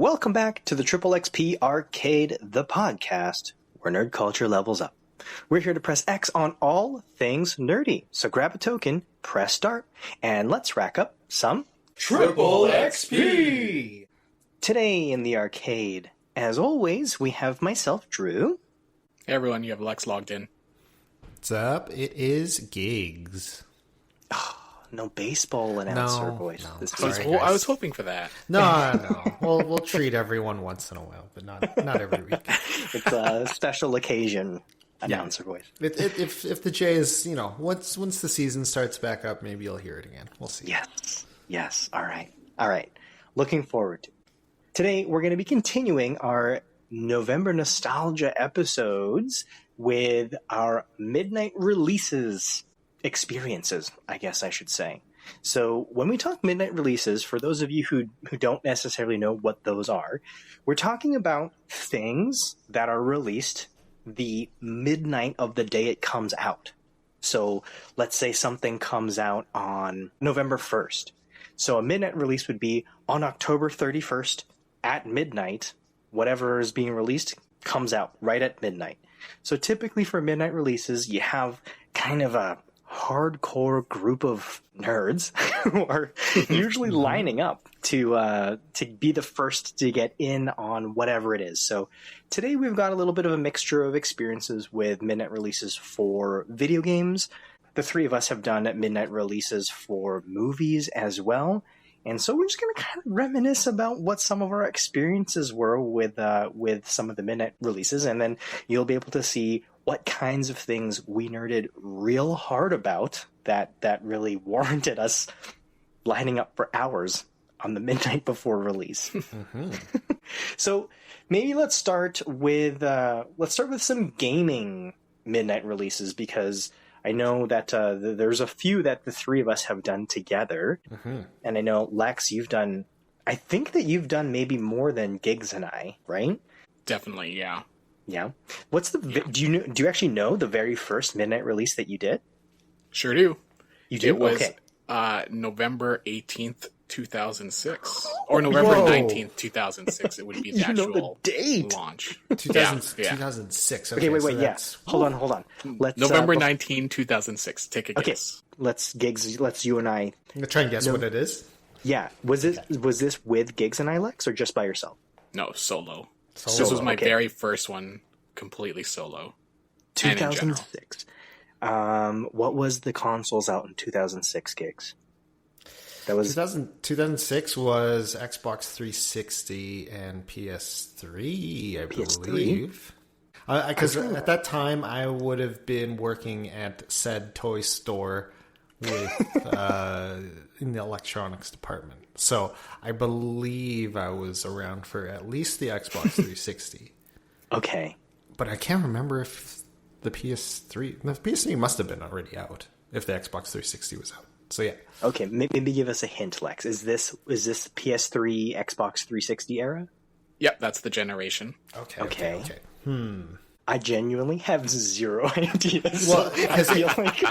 Welcome back to the Triple XP Arcade, the podcast where nerd culture levels up. We're here to press X on all things nerdy. So grab a token, press start, and let's rack up some Triple XP! Today in the arcade, as always, we have myself, Drew. Hey everyone, you have Lex logged in. What's up? It is Gigs. No baseball announcer voice. No. This Sorry, week. I was hoping for that. No. We'll treat everyone once in a while, but not every week. It's a special occasion announcer voice. If the Jays, once the season starts back up, maybe you'll hear it again. We'll see. Yes. All right. Looking forward to it. Today, we're going to be continuing our November nostalgia episodes with our midnight releases experiences, I guess I should say. So when we talk midnight releases, for those of you who don't necessarily know what those are, we're talking about things that are released the midnight of the day it comes out. So let's say something comes out on November 1st. So a midnight release would be on October 31st at midnight. Whatever is being released comes out right at midnight. So typically for midnight releases, you have kind of a hardcore group of nerds who are usually lining up to be the first to get in on whatever it is. So today we've got a little bit of a mixture of experiences with midnight releases for video games. The three of us have done midnight releases for movies as well. And so we're just going to kind of reminisce about what some of our experiences were with some of the midnight releases, and then you'll be able to see what kinds of things we nerded real hard about that really warranted us lining up for hours on the midnight before release. Mm-hmm. So maybe let's start with some gaming midnight releases, because I know that there's a few that the three of us have done together. Mm-hmm. And I know, Lex, I think that you've done maybe more than Gigs and I, right? Definitely, yeah. Yeah. Do you actually know the very first midnight release that you did? Sure do. You did? It was November 18th, 2006. Or November 19th, 2006. It would be the actual date. Launch. 2006. Okay, wait. Yes. Hold on. Let's November 19, 2006. Take a guess. Let's you and I. I'm gonna try and guess what it is. Yeah. Was this with Gigs and I, Lex, or just by yourself? No, solo. This was my very first one, completely solo. 2006. What was the consoles out in 2006, Gigs? That was 2006 was Xbox 360 and PS3, I believe. Because at that time, I would have been working at said toy store with in the electronics department. So I believe I was around for at least the Xbox 360. Okay. But I can't remember if the PS3 must have been already out if the Xbox 360 was out. So yeah. Okay, maybe give us a hint, Lex. Is this PS3, Xbox 360 era? Yep, that's the generation. Okay. I genuinely have zero ideas. Well, I feel like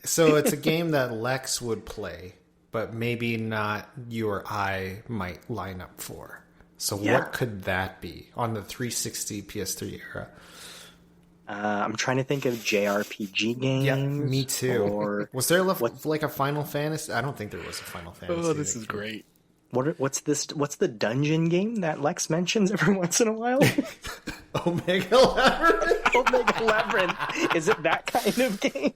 so it's a game that Lex would play, but maybe not you or I might line up for. So what could that be on the 360 PS3 era? I'm trying to think of JRPG games. Yeah, me too. Or was there like a Final Fantasy? I don't think there was a Final Fantasy. Oh, this is great. What's the dungeon game that Lex mentions every once in a while? Omega Labyrinth. Omega Labyrinth. Is it that kind of game?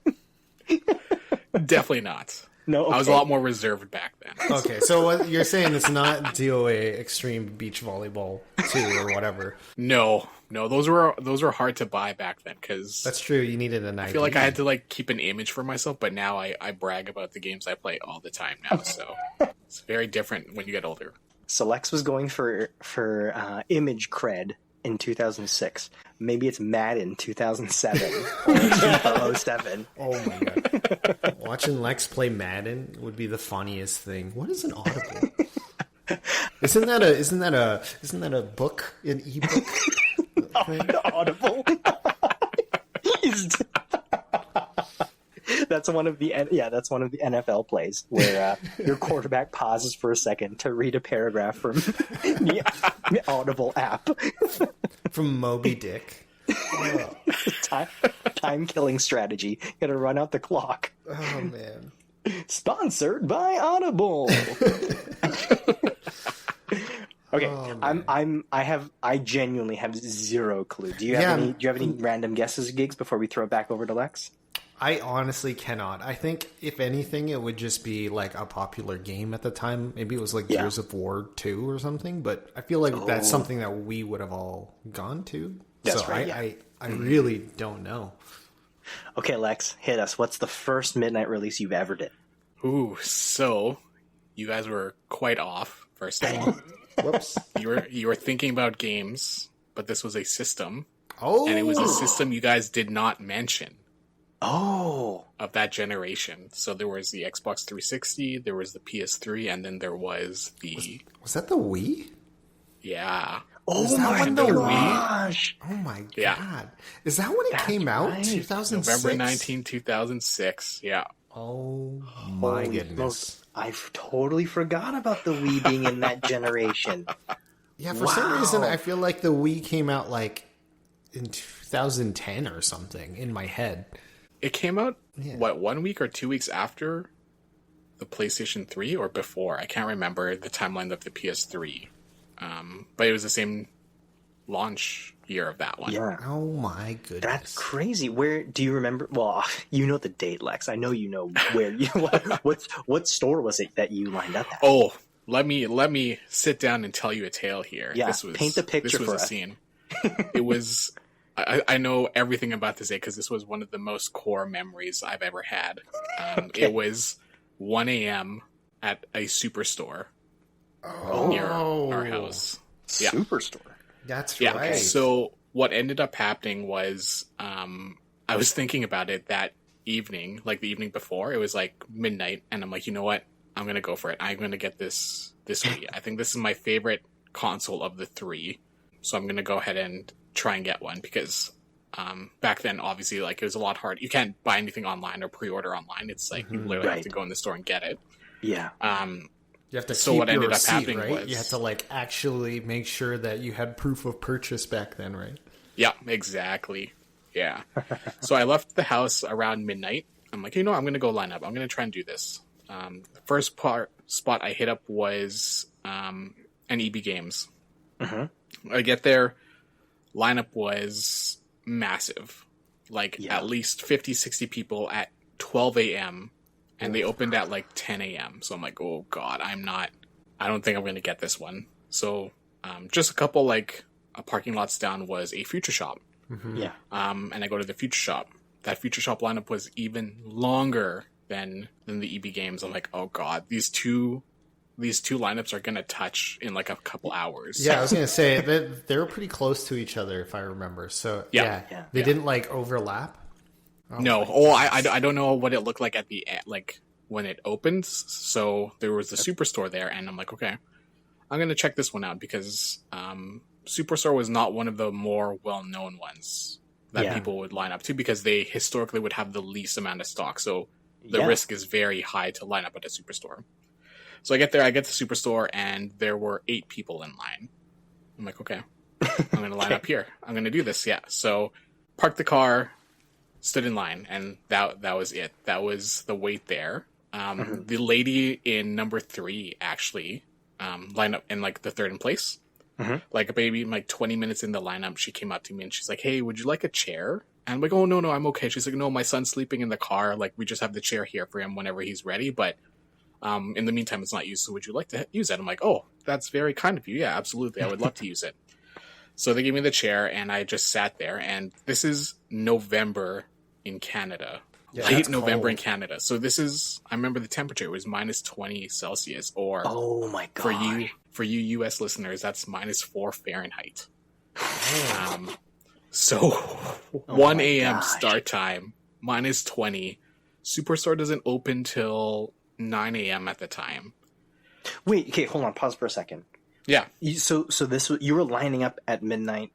Definitely not. No, okay. I was a lot more reserved back then. Okay, so what you're saying it's not DOA Extreme Beach Volleyball 2 or whatever. No, those were hard to buy back then, because that's true. You needed an ID. I feel like I had to keep an image for myself, but now I brag about the games I play all the time now. So it's very different when you get older. So Lex was going for image cred in 2006. Maybe it's Madden 2007 or 2007. Oh my god! Watching Lex play Madden would be the funniest thing. What is an audible? Isn't that a book, an ebook? Audible. one of the NFL plays where your quarterback pauses for a second to read a paragraph from the Audible app. From Moby Dick. Time killing strategy. Gotta run out the clock. Oh man. Sponsored by Audible. Okay, I genuinely have zero clue. Do you have any random guesses, Gigs, before we throw it back over to Lex? I honestly cannot. I think if anything, it would just be like a popular game at the time. Maybe it was like Gears of War 2 or something. But I feel like that's something that we would have all gone to. That's so right. I really don't know. Okay, Lex, hit us. What's the first midnight release you've ever did? Ooh, so you guys were quite off. First of all. Whoops. You were thinking about games, but this was a system. Oh. And it was a system you guys did not mention. Oh. Of that generation. So there was the Xbox 360, there was the PS3, and then there was the... Was that the Wii? Yeah. Oh my gosh. Oh my god. Yeah. Is that when it came out? Right. 2006? November 19, 2006. Yeah. Oh my goodness. I totally forgot about the Wii being in that generation. Yeah, for some reason, I feel like the Wii came out like in 2010 or something in my head. It came out, 1 week or 2 weeks after the PlayStation 3 or before? I can't remember the timeline of the PS3. But it was the same launch year of that one. Yeah. Oh my goodness. That's crazy. Where do you remember? Well, you know the date, Lex. I know you know where you. What store was it that you lined up at? Oh, let me sit down and tell you a tale here. Yeah, paint the picture this was for a us. scene. It was. I know everything about this day because this was one of the most core memories I've ever had. Okay. It was 1 a.m. at a superstore near our house. Yeah. Superstore. That's Yeah. right. So what ended up happening was I was thinking about it that evening, like the evening before. It was like midnight, and I'm like, you know what? I'm gonna go for it. I'm gonna get this Wii. I think this is my favorite console of the three, so I'm gonna go ahead and try and get one because back then, obviously, like it was a lot hard. You can't buy anything online or pre-order online. It's like you literally have to go in the store and get it. Yeah. You have to So keep what your ended up receipt, happening right? was- You had to like actually make sure that you had proof of purchase back then, right? Yeah, exactly. Yeah. So I left the house around midnight. I'm like, I'm going to go line up. I'm going to try and do this. The first spot I hit up was an EB Games. I get there. Lineup was massive. Like at least 50, 60 people at 12 a.m. And they opened at like 10 a.m. So I'm like, oh God, I don't think I'm going to get this one. So just a couple like parking lots down was a Future Shop. Yeah. And I go to the Future Shop. That Future Shop lineup was even longer than the EB Games. I'm like, oh God, these two lineups are going to touch in like a couple hours. Yeah, I was going to say that they were pretty close to each other, if I remember. So Yeah. they didn't like overlap. No. Oh, I don't know what it looked like at the like when it opened. So there was the Superstore there, and I'm like, okay, I'm gonna check this one out because Superstore was not one of the more well-known ones that people would line up to because they historically would have the least amount of stock. So the risk is very high to line up at a Superstore. So I get there, I get to the Superstore, and there were 8 people in line. I'm like, okay, I'm gonna line up here. I'm gonna do this. Yeah. So park the car. Stood in line, and that was it. That was the wait there. The lady in number 3 actually lined up in like the third in place. Like maybe like 20 minutes in the lineup, she came up to me and she's like, "Hey, would you like a chair?" And I'm like, "Oh no, I'm okay." She's like, "No, my son's sleeping in the car. Like we just have the chair here for him whenever he's ready. But in the meantime, it's not used. So would you like to use it?" I'm like, "Oh, that's very kind of you. Yeah, absolutely. I would love to use it." So they gave me the chair, and I just sat there. And this is November in Canada, late November in Canada. So this is, I remember the temperature was minus 20 Celsius, or oh my god, for you U.S. listeners, that's minus 4 Fahrenheit. So 1 a.m. start time, minus 20. Superstore doesn't open till 9 a.m. at the time. Wait, okay, hold on, pause for a second. Yeah. So this you were lining up at midnight,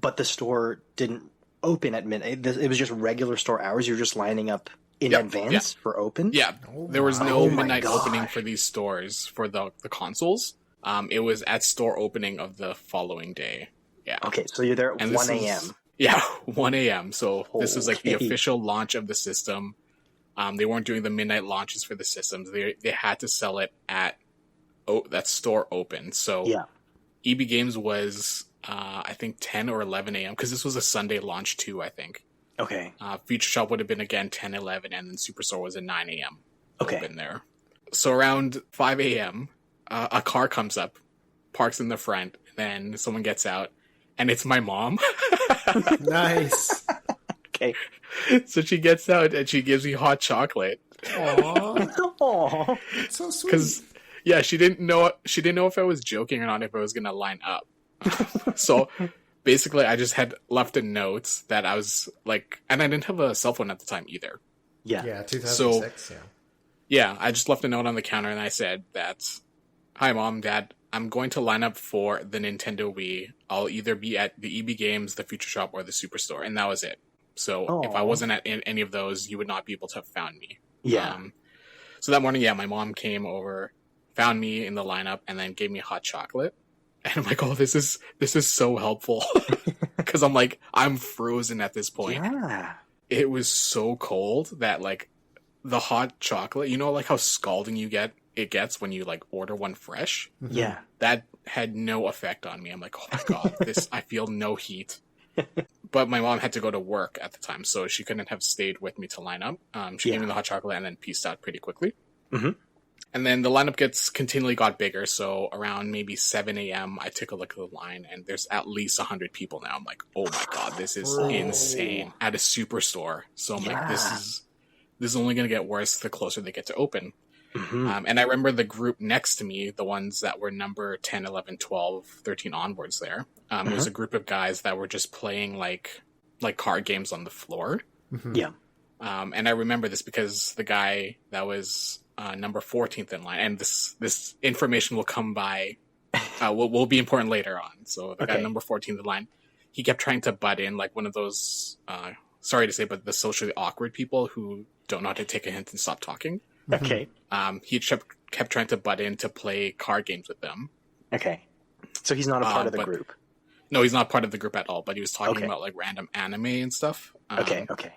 but the store didn't open at midnight. It was just regular store hours. You're just lining up in advance for open? Yeah, Oh there was my- no oh my midnight opening gosh. for these stores for the consoles. It was at store opening of the following day. Yeah. Okay, so you're there at And 1 this a.m. is- Yeah, 1 a.m. So this was like the Okay. official launch of the system. They weren't doing the midnight launches for the systems. They had to sell it at that store open. So Yeah. EB Games was I think 10 or 11 a.m. because this was a Sunday launch too. I think Okay. Future Shop would have been again 10, 11, and then Superstore was at 9 a.m. Okay. open there. So around 5 a.m. A car comes up, parks in the front, then someone gets out, and it's my mom. Nice. Okay. So she gets out and she gives me hot chocolate Aww, Aw. it's so sweet. because she didn't know if I was joking or not, if I was gonna line up. So basically, I just had left a note that I was like, and I didn't have a cell phone at the time either. Yeah. Yeah, 2006. Yeah. Yeah, I just left a note on the counter and I said that, "Hi, Mom, Dad, I'm going to line up for the Nintendo Wii. I'll either be at the EB Games, the Future Shop, or the Superstore," and that was it. So if I Aw. wasn't at any of those, you would not be able to have found me. Yeah. So that morning, my mom came over, found me in the lineup, and then gave me hot chocolate. And I'm like, "Oh, this is so helpful," because I'm frozen at this point. Yeah. It was so cold that like the hot chocolate, like how scalding it gets when you like order one fresh. Yeah. That had no effect on me. I'm like, "Oh my god, I feel no heat." But my mom had to go to work at the time, so she couldn't have stayed with me to line up. She gave me the hot chocolate and then pieced out pretty quickly. Mhm. And then the lineup continually got bigger. So around maybe 7 a.m., I took a look at the line, and there's at least 100 people now. I'm like, "Oh my god, this is Bro. insane!" At a superstore. So I'm like, Yeah. this is only going to get worse the closer they get to open. Mhm. And I remember the group next to me, the ones that were number 10, 11, 12, 13 onwards there. It was a group of guys that were just playing like card games on the floor. Yeah. And I remember this because the guy that was number 14th in line, and this information will come by, will be important later on. So the guy Okay. number 14th in line, he kept trying to butt in like one of those, sorry to say, but the socially awkward people who don't know how to take a hint and stop talking. Okay. He kept trying to butt in to play card games with them. Okay. So he's not a part of the but- group. No, he's not part of the group at all, but he was talking Okay. about like random anime and stuff. Okay. Okay.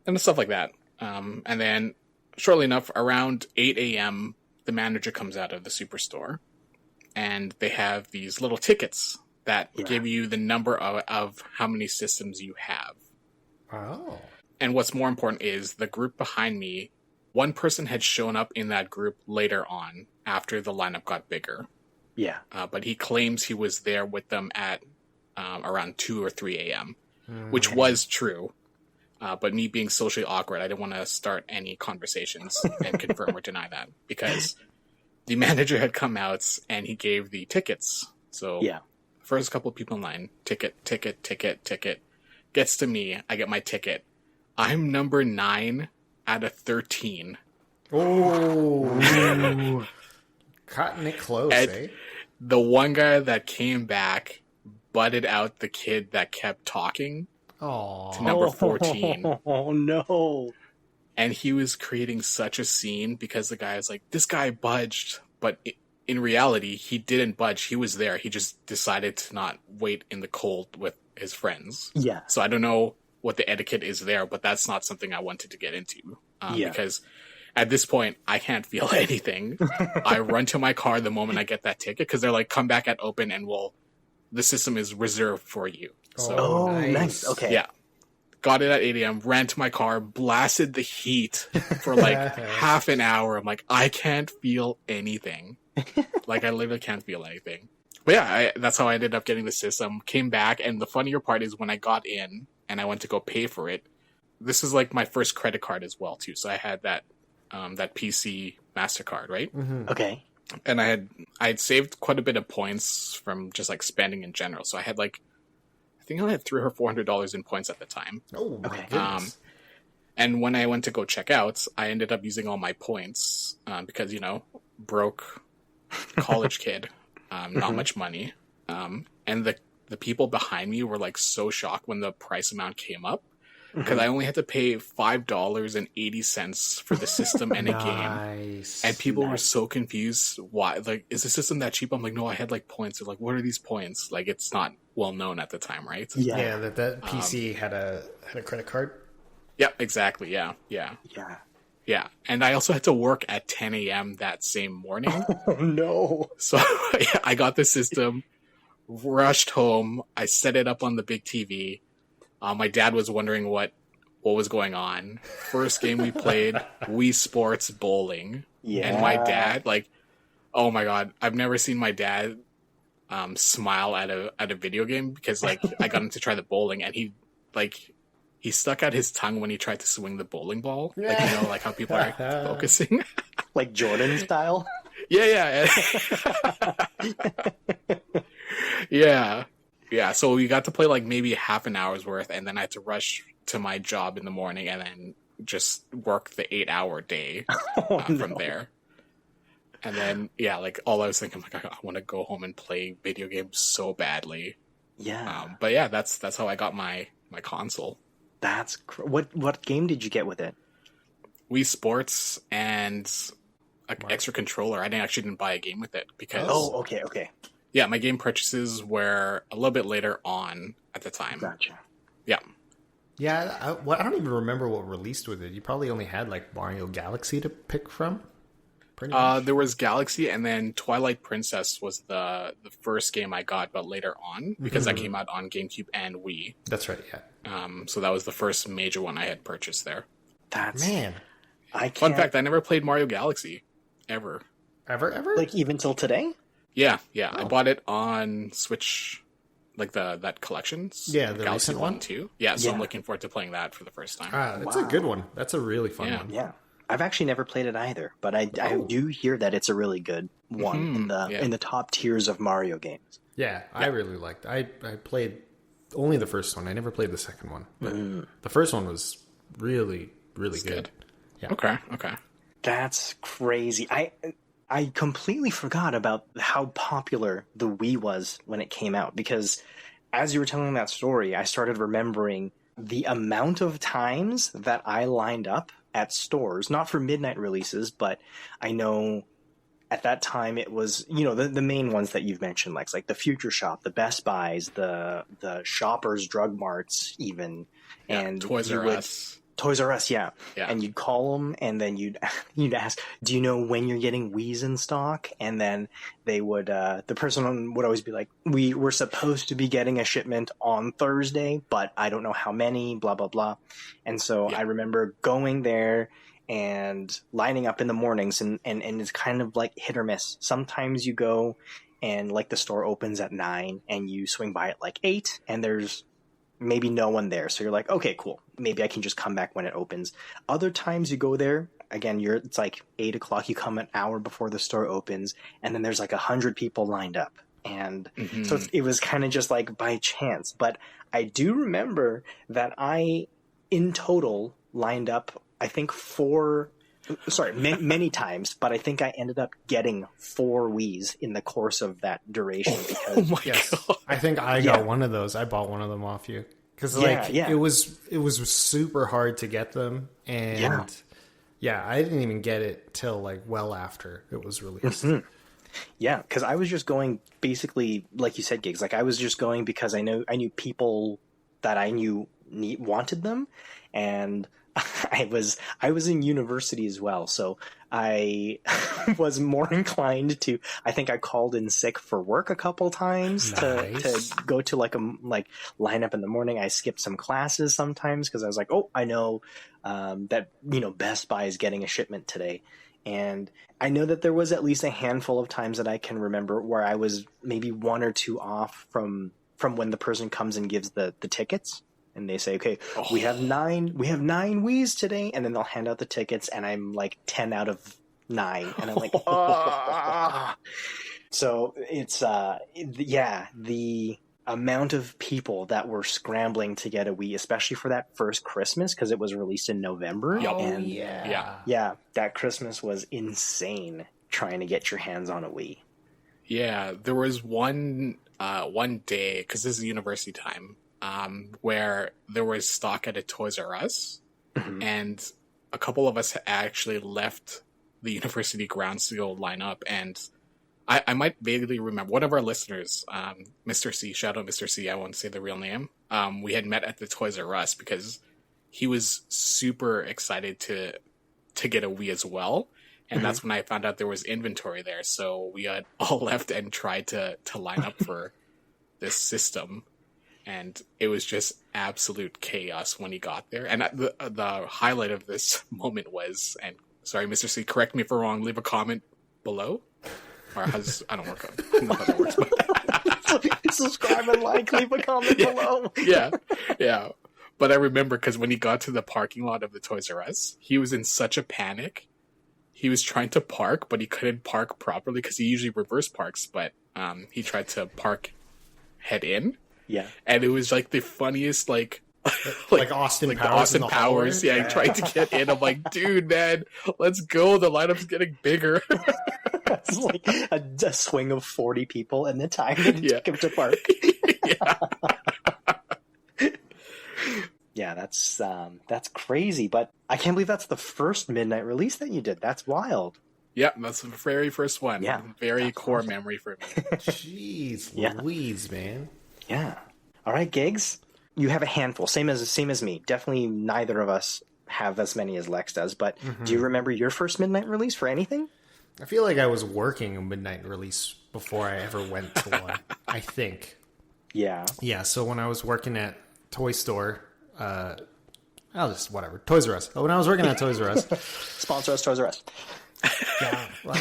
And stuff like that. And then shortly enough, around 8 a.m., the manager comes out of the superstore, and they have these little tickets that Yeah. give you the number of how many systems you have. Oh. And what's more important is the group behind me, one person had shown up in that group later on after the lineup got bigger. Yeah. But he claims he was there with them at around 2 or 3 a.m., which was true. But me being socially awkward, I didn't want to start any conversations and confirm or deny that, because the manager had come out and he gave the tickets. So Yeah. first couple of people in line, ticket, gets to me, I get my ticket. I'm number 9 out of 13. Oh. Cutting it close, And- eh? The one guy that came back butted out the kid that kept talking, Aw. number 14. Oh no. and he was creating such a scene because the guy was like, "This guy budged," but in reality, he didn't budge. He was there. He just decided to not wait in the cold with his friends. Yeah. So I don't know what the etiquette is there, but that's not something I wanted to get into Yeah. because at this point, I can't feel anything. I run to my car the moment I get that ticket because they're like, "Come back at open and the system is reserved for you." So Oh, nice. nice. Okay. yeah. Got it at 8 a.m., ran to my car, blasted the heat for like half an hour. I'm like, I can't feel anything. Like, I literally can't feel anything. But yeah, that's how I ended up getting the system. Came back, and the funnier part is when I got in and I went to go pay for it, this is like my first credit card as well, too. So I had that PC MasterCard, right? Okay. And I had saved quite a bit of points from just like spending in general. So I had like, I think I had $300 or $400 in points at the time. Oh, my Okay. goodness. And when I went to go check out, I ended up using all my points because, broke college kid, not much money. And the people behind me were like so shocked when the price amount came up because I only had to pay $5.80 for the system and a game. And people were so confused. Why? Like, is the system that cheap? I'm like, no, I had like points. They're like, what are these points? Like, it's not well known at the time, right? Yeah, that PC had a credit card. Yeah, exactly. Yeah. And I also had to work at 10 a.m. that same morning. Oh no! So yeah, I got the system, rushed home. I set it up on the big TV. My dad was wondering what was going on. First game we played, Wii Sports Bowling. Yeah. And my dad, like, oh my god, I've never seen my dad smile at a video game, because like I got him to try the bowling, and he stuck out his tongue when he tried to swing the bowling ball. Like, you know, like how people are focusing. Like Jordan style? Yeah. Yeah, so we got to play like maybe half an hour's worth, and then I had to rush to my job in the morning and then just work the 8-hour day from there. And then, yeah, like all I was thinking, like, I want to go home and play video games so badly. Yeah. But yeah, that's how I got my console. That's what game did you get with it? Wii Sports and an extra controller. I didn't buy a game with it because. Oh, okay. Yeah, my game purchases were a little bit later on at the time. Gotcha. Yeah. Yeah, I don't even remember what released with it. You probably only had like Mario Galaxy to pick from. Pretty much. There was Galaxy, and then Twilight Princess was the first game I got, but later on, because that came out on GameCube and Wii. That's right. Yeah. So that was the first major one I had purchased there. Man. Fun fact: I never played Mario Galaxy ever. Ever? Like even till today? Yeah. I bought it on Switch, like that collections. Yeah, the Galaxy recent one too. Yeah, so I'm looking forward to playing that for the first time. That's a good one. That's a really fun one. Yeah. I've actually never played it either, but I do hear that it's a really good one in the top tiers of Mario games. Yeah, I really liked it. I played only the first one. I never played the second one. But the first one was really, really good. Yeah. Okay. That's crazy. I completely forgot about how popular the Wii was when it came out, because as you were telling that story, I started remembering the amount of times that I lined up at stores, not for midnight releases, but I know at that time it was, you know, the main ones that you've mentioned, like the Future Shop, the Best Buys, the Shoppers Drug Marts even, and Toys R Us. Toys R Us, yeah. And you'd call them, and then you'd ask, "Do you know when you're getting Wii's in stock?" And then they would, the person would always be like, "We were supposed to be getting a shipment on Thursday, but I don't know how many." Blah blah blah. And so I remember going there and lining up in the mornings, and it's kind of like hit or miss. Sometimes you go, and like the store opens at 9, and you swing by at like 8, and there's maybe no one there, so you're like, okay, cool, maybe I can just come back when it opens. Other times you go there again, it's like 8 o'clock, you come an hour before the store opens, and then there's like 100 people lined up, and so it was kind of just like by chance. But I do remember that I in total lined up, I think many times, but I think I ended up getting 4 Wiis in the course of that duration. Because God. I think I got one of those. I bought one of them off you because it was super hard to get them, and I didn't even get it till like well after it was released. Yeah, because I was just going basically, like you said, gigs. Like I was just going because I knew people that I knew wanted them, and I was in university as well, so I was more inclined to. I think I called in sick for work a couple times to go to like line up in the morning. I skipped some classes sometimes because I was like, oh, I know that Best Buy is getting a shipment today, and I know that there was at least a handful of times that I can remember where I was maybe 1 or 2 off from when the person comes and gives the tickets. And they say, okay, we have 9 Wiis today. And then they'll hand out the tickets, and I'm like 10 out of 9. And I'm like, oh. So it's, the amount of people that were scrambling to get a Wii, especially for that first Christmas, because it was released in November. Yeah, that Christmas was insane trying to get your hands on a Wii. Yeah, there was one day, because this is university time. where there was stock at a Toys R Us, and a couple of us actually left the university grounds to go line up, and I might vaguely remember one of our listeners, Mr. C, shout out Mr. C, I won't say the real name. We had met at the Toys R Us because he was super excited to get a Wii as well. And that's when I found out there was inventory there. So we had all left and tried to line up for this system. And it was just absolute chaos when he got there. And the highlight of this moment was, and sorry, Mr. C, correct me if I'm wrong, leave a comment below. Or I don't know how that works. But subscribe and like, leave a comment below. Yeah. But I remember because when he got to the parking lot of the Toys R Us, he was in such a panic. He was trying to park, but he couldn't park properly because he usually reverse parks. But he tried to park head in. Yeah. And it was like the funniest, like Austin Powers. Austin Powers. Yeah, he tried to get in. I'm like, dude, man, let's go. The lineup's getting bigger. It's like a swing of 40 people and the time it took him to park. Yeah, that's crazy. But I can't believe that's the first midnight release that you did. That's wild. Yeah, that's the very first one. Yeah, very core memory for me. Jeez Louise, man. Yeah. All right, Gigs. You have a handful, same as me. Definitely neither of us have as many as Lex does. But do you remember your first midnight release for anything? I feel like I was working a midnight release before I ever went to one. I think. Yeah. Yeah. So when I was working at Toy Store, Toys R Us. When I was working at Toys R Us, sponsor us, Toys R Us. Yeah. Well,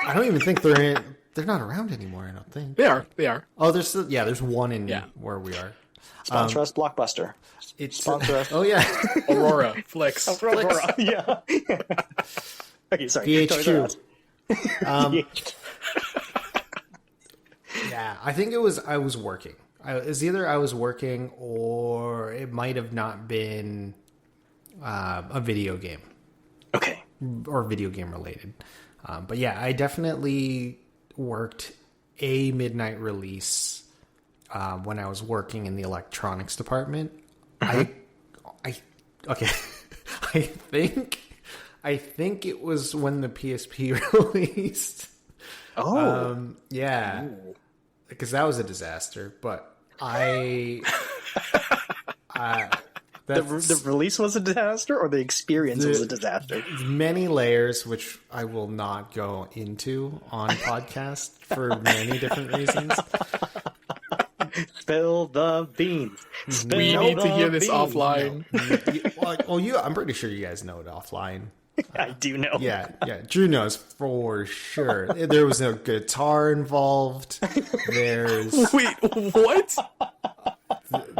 I don't even think they're not around anymore. I don't think they are. Oh, there's still, there's one in where we are. Sponsor us, Blockbuster. Sponsor us. Oh yeah, Aurora, Flex. Aurora. Yeah. Okay, sorry. DHQ. Yeah, I think I was working. It was either I was working or it might have not been a video game. Okay. Or video game related. But yeah, I definitely worked a midnight release when I was working in the electronics department. I think it was when the PSP released. Oh. Yeah. Ooh. Because that was a disaster, but the release was a disaster, or the experience was a disaster? Many layers, which I will not go into on podcast for many different reasons. Spill the beans. We need to hear this offline. I'm pretty sure you guys know it offline. I do know. Yeah. Drew knows for sure. There was no guitar involved. Wait, what?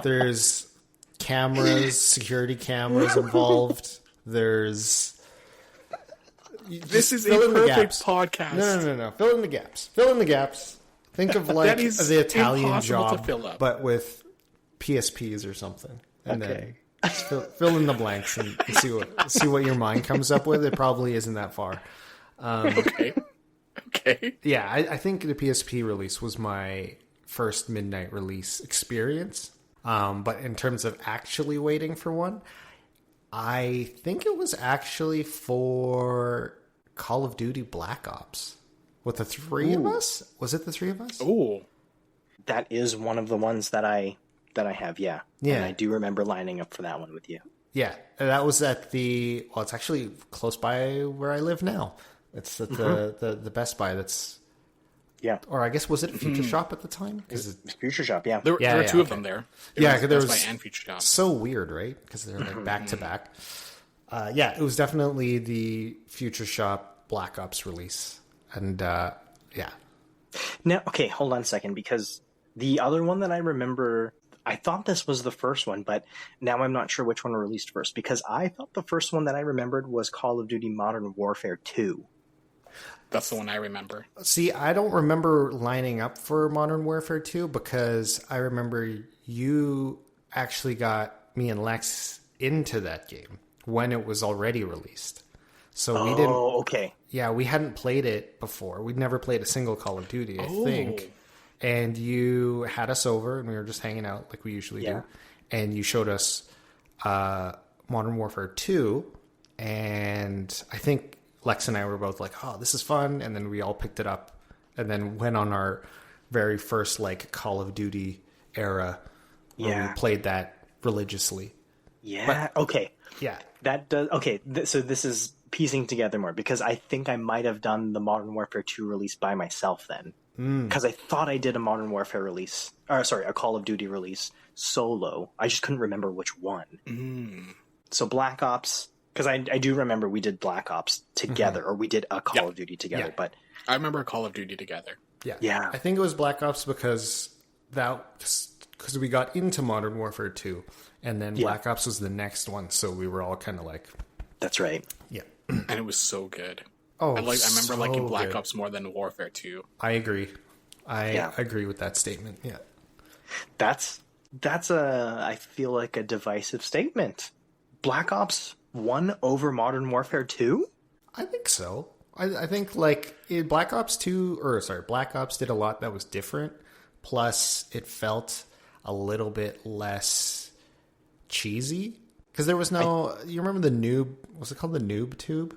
There's cameras, security cameras involved. This is a perfect podcast. No. Fill in the gaps. Think of like the Italian Job, but with PSPs or something. And then fill in the blanks and see what your mind comes up with. It probably isn't that far. Okay. Yeah, I think the PSP release was my first midnight release experience. But in terms of actually waiting for one, I think it was actually for Call of Duty Black Ops. With the three of us? Was it the three of us? Ooh. That is one of the ones that I have, yeah. And I do remember lining up for that one with you. Yeah, that was at it's actually close by where I live now. It's at the Best Buy that's... Yeah. Or I guess, was it Future Shop at the time? Future Shop, yeah. There were two of them there. There was Best Buy and Future Shop. So weird, right? Because they're like back to back. It was definitely the Future Shop Black Ops release. And, yeah. Now, okay, hold on a second, because the other one that I remember, I thought this was the first one, but now I'm not sure which one released first, because I thought the first one that I remembered was Call of Duty Modern Warfare 2. That's the one I remember. See, I don't remember lining up for Modern Warfare 2, because I remember you actually got me and Lex into that game when it was already released. So we didn't. Oh, okay. Yeah, we hadn't played it before. We'd never played a single Call of Duty, I think. and you had us over, and we were just hanging out like we usually do. And you showed us Modern Warfare 2, and I think Lex and I were both like, "Oh, this is fun," and then we all picked it up, and then went on our very first like Call of Duty era where we played that religiously. Yeah. But, okay. Yeah. That does. Okay. So this is piecing together more, because I think I might have done the Modern Warfare 2 release by myself then. Because I thought I did a Modern Warfare release, or sorry, a Call of Duty release solo. I just couldn't remember which one. So Black Ops, because I do remember we did Black Ops together, or we did a Call of Duty together. But I remember a Call of Duty together. Yeah. I think it was Black Ops because we got into Modern Warfare 2, and then Black Ops was the next one, so we were all kind of like... That's right. Yeah. And it was so good. Oh, I remember so liking Black good. Ops more than Warfare 2. I agree. I agree with that statement. Yeah. That's I feel like a divisive statement. Black Ops 1 over Modern Warfare 2? I think so. I think like Black Ops did a lot that was different. Plus it felt a little bit less cheesy. Because there was you remember the noob, was it called the noob tube?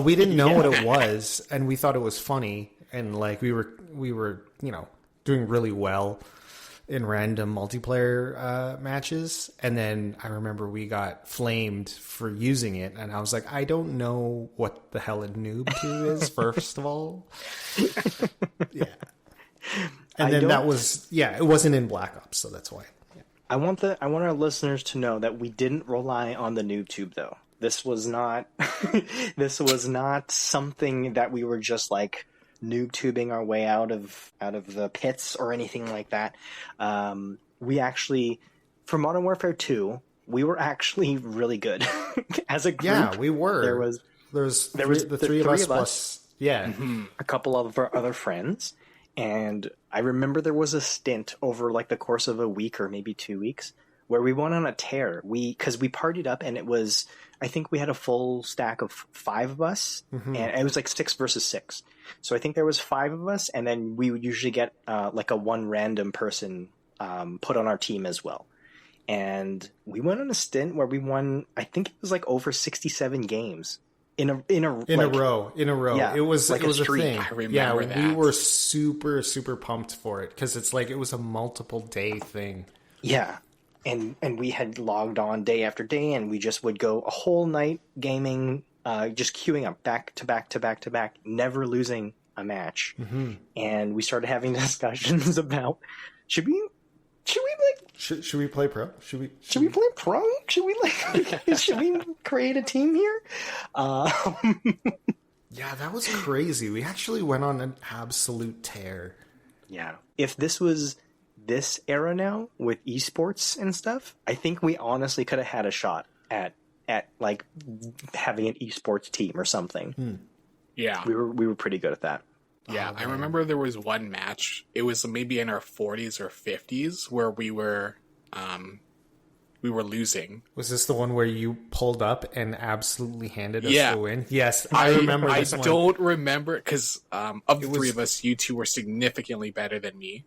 We didn't know what it was, and we thought it was funny, and like we were doing really well in random multiplayer matches, and then I remember we got flamed for using it, and I was like, I don't know what the hell a noob tube is, first of all. And then that was it wasn't in Black Ops, so that's why. I want our listeners to know that we didn't rely on the noob tube, though. This was not something that we were just like noob tubing our way out of the pits or anything like that. We actually, for Modern Warfare 2, we were actually really good as a group. Yeah, we were. There was the three of us plus a couple of our other friends. And I remember there was a stint over like the course of a week or maybe 2 weeks where we went on a tear. Because we partied up, and it was, I think we had a full stack of 5 of us, and it was like 6 versus 6. So I think there was 5 of us, and then we would usually get like a one random person put on our team as well. And we went on a stint where we won, I think it was like over 67 games. In a row. Yeah, it was like a streak. I remember that. We were super, super pumped for it because it's like it was a multiple day thing. Yeah, and we had logged on day after day, and we just would go a whole night gaming, just queuing up back to back to back to back, never losing a match. And we started having discussions about should we play pro? Should we play pro? Should we should we create a team here? Yeah, that was crazy. We actually went on an absolute tear. Yeah. If this was this era now with esports and stuff, I think we honestly could have had a shot at like having an esports team or something. Yeah. We were pretty good at that. Yeah, I remember there was one match. It was maybe in our 40s or 50s where we were losing. Was this the one where you pulled up and absolutely handed us the win? Yes, I remember this one. I don't remember because of the 3 of us, you 2 were significantly better than me.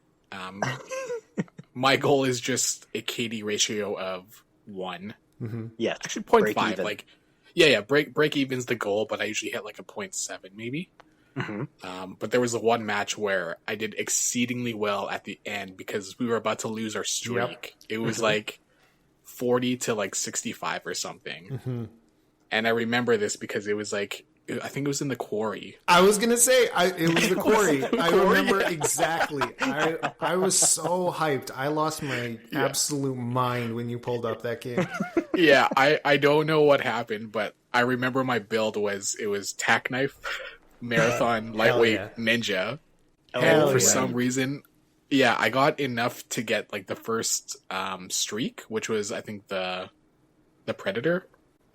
My goal is just a KD ratio of 1. Yes, actually 0.5. Like, break even's the goal, but I usually hit like a 0.7 maybe. But there was the one match where I did exceedingly well at the end because we were about to lose our streak. It was like 40 to like 65 or something. And I remember this because it was like, I think it was in the quarry. I was going to say, it was the quarry. I remember exactly. I was so hyped. I lost my absolute mind when you pulled up that game. Yeah, I don't know what happened, but I remember my build was tack knife, marathon, lightweight, ninja. And for some reason, I got enough to get like the first streak, which was I think the Predator,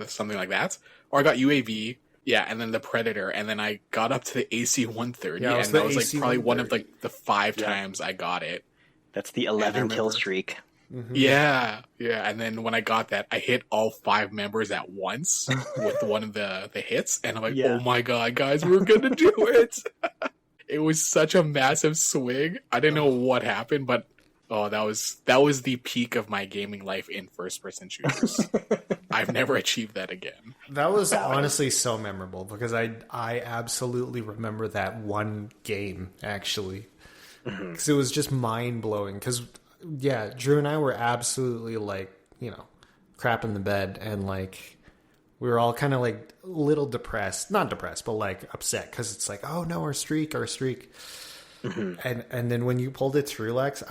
something like that. Or I got UAV, and then the Predator, and then I got up to the AC 130, and that was like probably one of like the 5 times I got it. That's the 11 kill streak. Yeah, and then when I got that, I hit all 5 members at once with one of the hits, and I'm like, oh my god, guys, we're gonna do it! It was such a massive swing. I didn't know what happened, but that was the peak of my gaming life in first person shooters. I've never achieved that again. That was honestly so memorable because I absolutely remember that one game actually. Because it was just mind blowing. Because yeah, Drew and I were absolutely like, crap in the bed, and like we were all kind of like a little depressed, not depressed, but like upset because it's like, oh no, our streak. And then when you pulled it through, Lex,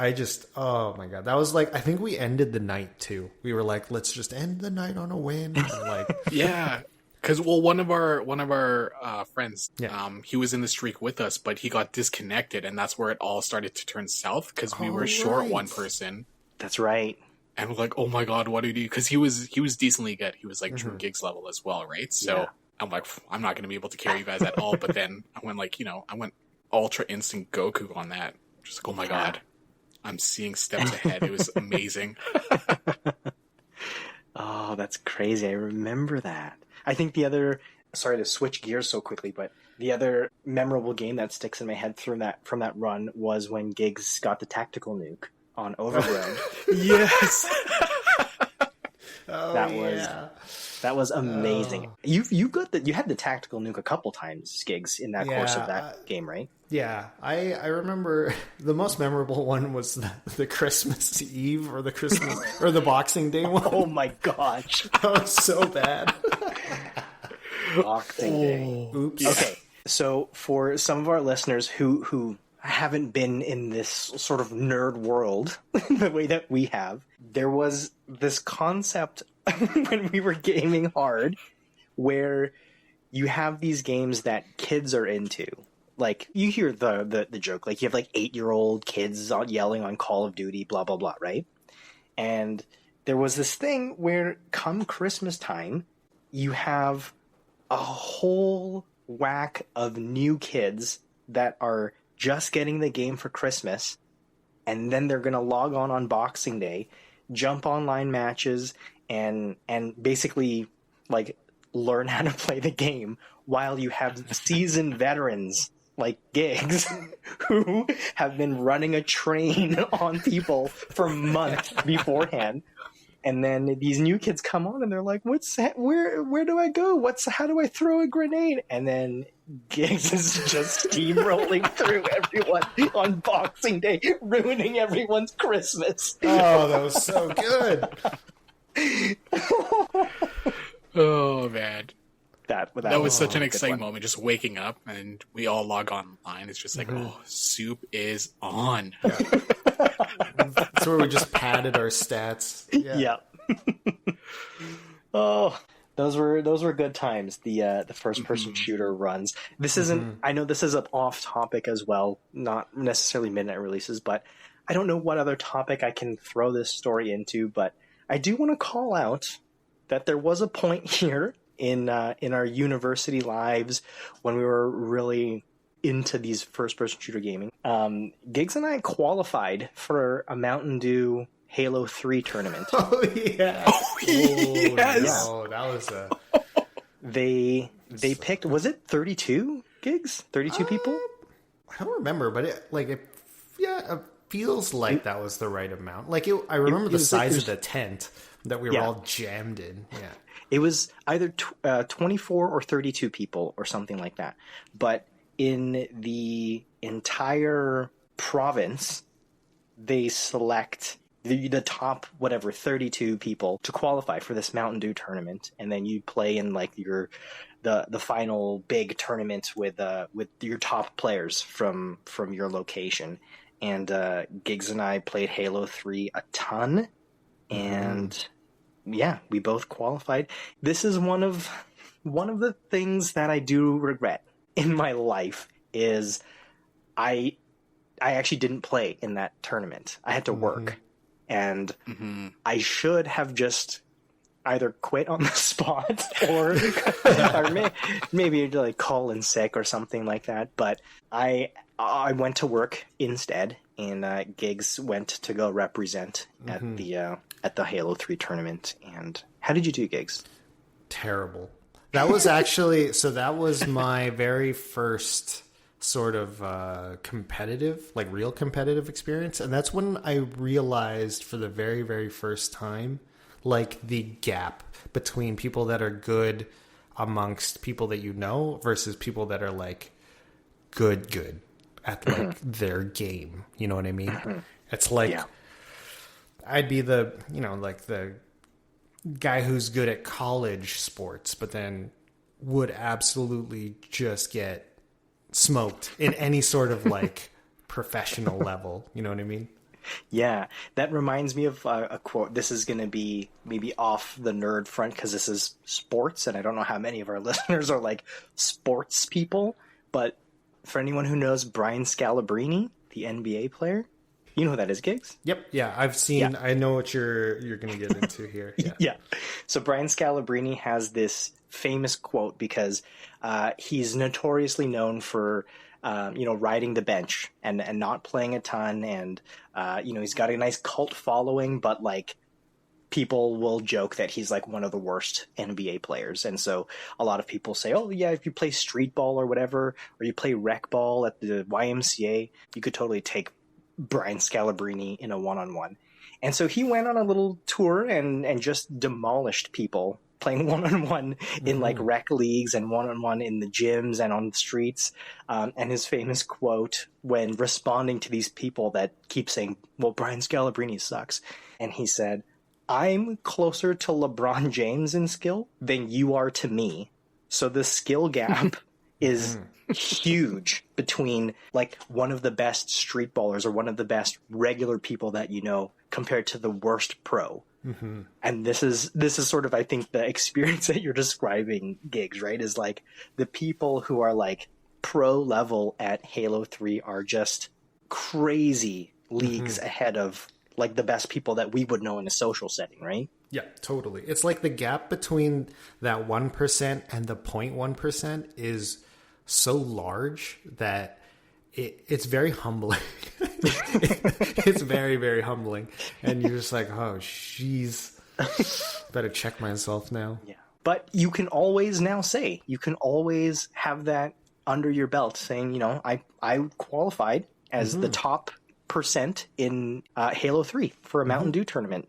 oh my god, that was like, I think we ended the night too. We were like, let's just end the night on a win. And like, yeah, because one of our friends, he was in the streak with us, but he got disconnected, and that's where it all started to turn south because we were short one person. That's right. And we're like, oh my god, what do we do? Because he was decently good. He was like Drew Giggs level as well, right? So I'm like, I'm not going to be able to carry you guys at all. But then I went Ultra Instant Goku on that. Just like, oh my god, I'm seeing steps ahead. It was amazing. Oh, that's crazy. I remember that. I think sorry to switch gears so quickly, but the other memorable game that sticks in my head from that run was when Giggs got the tactical nuke on Overgrown. Yes. That was amazing. You had the tactical nuke a couple times, Giggs, in that course of that game, right? Yeah, I remember the most memorable one was the Christmas Eve or the Boxing Day one. Oh my gosh, that was so bad. Boxing Day. Oops. Okay, so for some of our listeners who haven't been in this sort of nerd world the way that we have, there was this concept when we were gaming hard where you have these games that kids are into. Like, you hear the joke, like you have like 8-year-old kids yelling on Call of Duty, blah, blah, blah, right? And there was this thing where come Christmas time, you have a whole whack of new kids that are just getting the game for Christmas, and then they're going to log on Boxing Day, jump online matches, and basically like learn how to play the game while you have seasoned veterans like Giggs who have been running a train on people for months beforehand. And then these new kids come on and they're like, "What's that? Where do I go? How do I throw a grenade?" And then Giggs is just steamrolling through everyone on Boxing Day, ruining everyone's Christmas. Oh, that was so good. Oh man, that was such an exciting one. moment. Just waking up and we all log online. It's just like, oh, soup is on. Yeah. That's where we just padded our stats. Yeah. Oh, those were good times. The first person shooter runs. This isn't. I know this is up off topic as well, not necessarily midnight releases, but I don't know what other topic I can throw this story into. But I do want to call out that there was a point here in our university lives when we were really into these first-person shooter gaming. Giggs and I qualified for a Mountain Dew Halo 3 tournament. Oh, yeah. Oh, yes. No, that was a... They picked, was it 32 Giggs? 32 people? I don't remember, but it feels like that was the right amount. Like, I remember the size of the tent that we were all jammed in. Yeah. It was either 24 or 32 people or something like that. But in the entire province, they select the top 32 people to qualify for this Mountain Dew tournament, and then you play in like the final big tournament with your top players from your location. And Giggs and I played Halo 3 a ton, and we both qualified. This is one of the things that I do regret in my life is I actually didn't play in that tournament. I had to work, and I should have just either quit on the spot or maybe like call in sick or something like that. But I went to work instead, and Giggs went to go represent at the Halo 3 tournament. And how did you do, Giggs? Terrible. That was actually, so that was my very first sort of competitive, like real competitive experience. And that's when I realized for the very, very first time, like the gap between people that are good amongst people that you know versus people that are like good at like their game. You know what I mean? It's like I'd be the, you know, like the guy who's good at college sports, but then would absolutely just get smoked in any sort of like professional level. You know what I mean? Yeah, that reminds me of a quote. This is going to be maybe off the nerd front because this is sports, and I don't know how many of our listeners are like sports people. But for anyone who knows Brian Scalabrine, the NBA player, you know who that is, Gigs? Yep. Yeah, I've seen. Yeah. I know what you're going to get into here. Yeah. Yeah. So Brian Scalabrine has this famous quote because he's notoriously known for riding the bench and not playing a ton, and he's got a nice cult following, but like people will joke that he's like one of the worst NBA players. And so a lot of people say, oh yeah, if you play street ball or whatever, or you play rec ball at the YMCA, you could totally take Brian Scalabrine in a one-on-one. And so he went on a little tour and just demolished people playing one-on-one in like rec leagues and one-on-one in the gyms and on the streets. And his famous quote when responding to these people that keep saying, well, Brian Scalabrine sucks. And he said, I'm closer to LeBron James in skill than you are to me. So the skill gap is huge between like one of the best street ballers or one of the best regular people that you know compared to the worst pro. And this is sort of, I think, the experience that you're describing, Gigs, right? Is like the people who are like pro level at Halo 3 are just crazy leagues ahead of like the best people that we would know in a social setting, right? Yeah, totally. It's like the gap between that 1% and the 0.1% is so large that it's very humbling. It's very, very humbling. And you're just like, oh, jeez, better check myself now. Yeah. But you can always have that under your belt saying, you know, I qualified as the top percent in Halo 3 for a Mountain Dew tournament.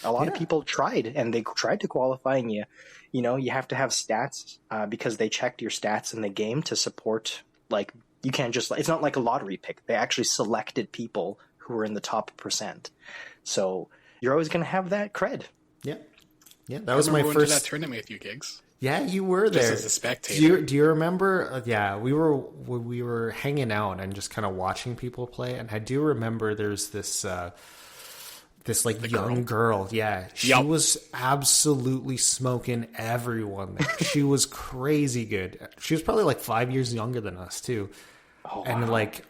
A lot of people tried, and they tried to qualify, and you know, you have to have stats because they checked your stats in the game to support, like, you can't just, it's not like a lottery pick. They actually selected people who were in the top percent. So you're always going to have that cred. Yeah. Yeah, that was my first. Going to that tournament with you, Gigs. Yeah, you were there. Just as a spectator. Do you remember? Yeah, we were hanging out and just kind of watching people play. And I do remember there's this like young girl. Yeah, she was absolutely smoking everyone there. She was crazy good. She was probably like 5 years younger than us too. Oh, and like,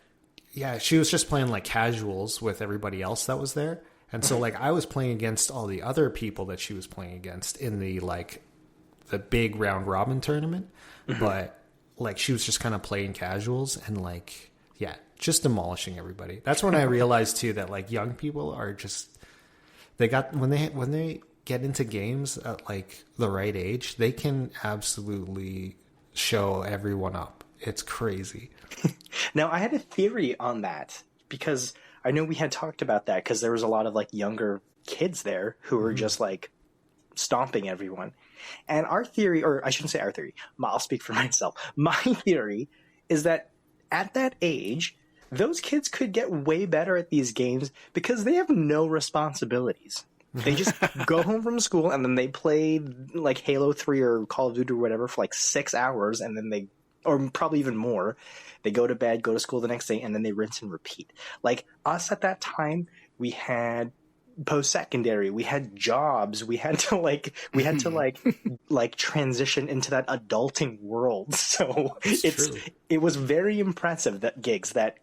yeah, she was just playing like casuals with everybody else that was there. And so like I was playing against all the other people that she was playing against in the like the big round robin tournament. But like she was just kind of playing casuals and like, yeah, just demolishing everybody. That's when I realized too that like young people are just, they got, when they get into games at like the right age, they can absolutely show everyone up. It's crazy. Now, I had a theory on that because I know we had talked about that because there was a lot of like younger kids there who were just like stomping everyone. And our theory, or I shouldn't say our theory, I'll speak for myself. My theory is that at that age, those kids could get way better at these games because they have no responsibilities. They just go home from school and then they play like Halo 3 or Call of Duty or whatever for like 6 hours, and then or probably even more, they go to bed, go to school the next day, and then they rinse and repeat. Like us at that time, we had post-secondary, we had jobs, we had to like transition into that adulting world. So it was very impressive that Gigs, that,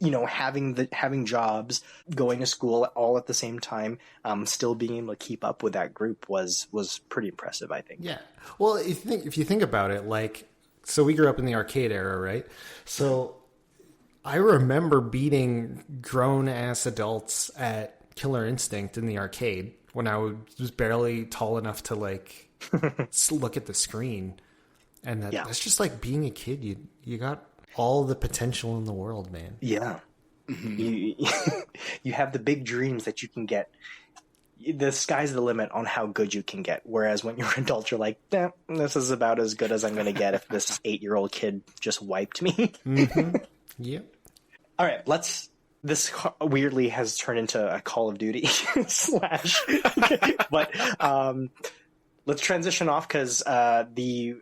you know, having jobs, going to school all at the same time, still being able to keep up with that group was pretty impressive, I think. Yeah. Well, if you think about it, like, so we grew up in the arcade era, right? So I remember beating grown ass adults at Killer Instinct in the arcade when I was barely tall enough to like look at the screen. And that's just like being a kid. You got all the potential in the world, man. Yeah. You you have the big dreams that you can get. The sky's the limit on how good you can get. Whereas when you're an adult, you're like, this is about as good as I'm going to get if this 8-year-old kid just wiped me. Yep. All right, this weirdly has turned into a Call of Duty slash. But let's transition off because the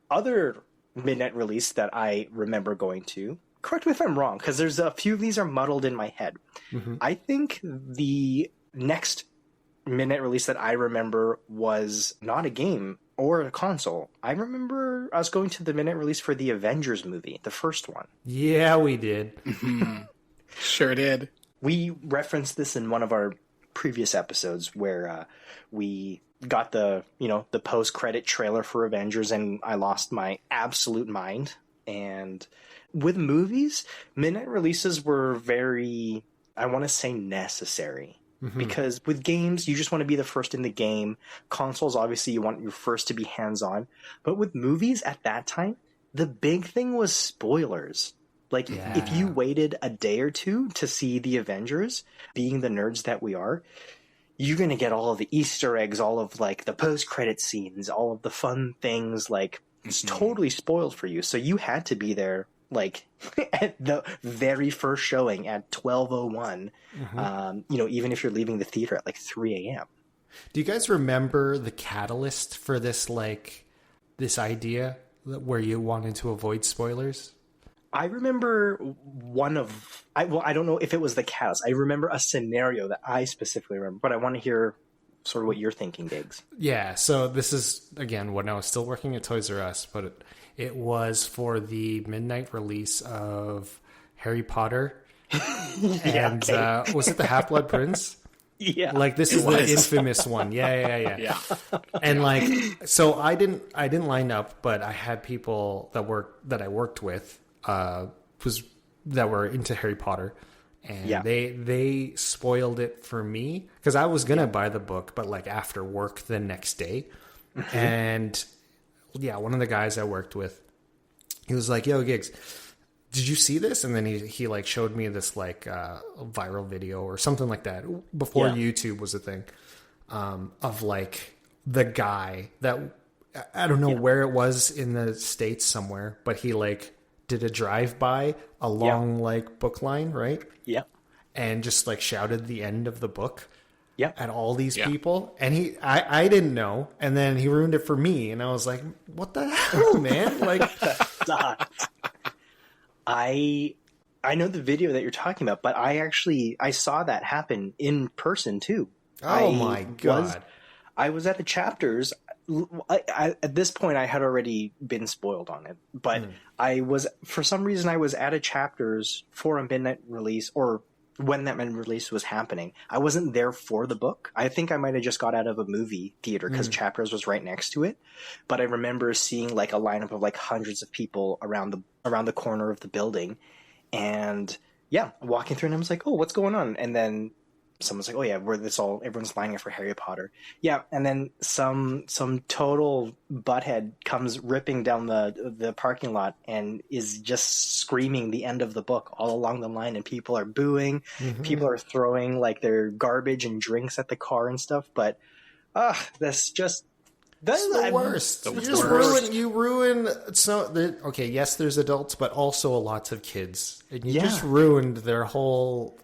other midnight release that I remember going to, correct me if I'm wrong, because there's a few of these are muddled in my head. I think the next midnight release that I remember was not a game or a console. I remember us going to the midnight release for the Avengers movie, the first one. Yeah, we did. Sure did. We referenced this in one of our previous episodes where we got the post-credit trailer for Avengers, and I lost my absolute mind. And with movies, midnight releases were very, I want to say, necessary. Because with games, you just want to be the first in the game. Consoles, obviously, you want your first to be hands-on. But with movies at that time, the big thing was spoilers. Like, if you waited a day or two to see the Avengers, being the nerds that we are, you're going to get all of the Easter eggs, all of, like, the post-credit scenes, all of the fun things. Like, it's totally spoiled for you. So you had to be there, like, at the very first showing at 12:01, even if you're leaving the theater at, like, 3 a.m. Do you guys remember the catalyst for this, like, this idea where you wanted to avoid spoilers? I remember I don't know if it was the catalyst. I remember a scenario that I specifically remember, but I want to hear sort of what you're thinking, Diggs. Yeah, so this is, again, when I was still working at Toys R Us, but it was for the midnight release of Harry Potter. And was it the Half-Blood Prince? Yeah. Like, this is the infamous one. Yeah. And, like, so I didn't line up, but I had people that I worked with that were into Harry Potter. And they spoiled it for me because I was gonna buy the book, but like after work the next day. And one of the guys I worked with, he was like, "Yo, Gigs, did you see this?" And then he like showed me this like viral video or something like that before YouTube was a thing, of like the guy that I don't know where it was in the States somewhere, but he like did a drive-by along like book line, right? Yeah. And just like shouted the end of the book at all these people. And I didn't know. And then he ruined it for me. And I was like, what the hell, man? Like, I know the video that you're talking about, but I saw that happen in person too. Oh my God. I was at the chapters. At this point, I had already been spoiled on it, but for some reason, I was at a chapters for a midnight release, or when that midnight release was happening. I wasn't there for the book. I think I might have just got out of a movie theater because chapters was right next to it. But I remember seeing like a lineup of like hundreds of people around the corner of the building, and walking through, and I was like, "Oh, what's going on?" And then someone's like, "Oh yeah, everyone's lining up for Harry Potter." Yeah, and then some total butthead comes ripping down the parking lot and is just screaming the end of the book all along the line, and people are booing, people are throwing like their garbage and drinks at the car and stuff. But that's the worst. You ruin okay, yes, there's adults, but also lots of kids, and you just ruined their whole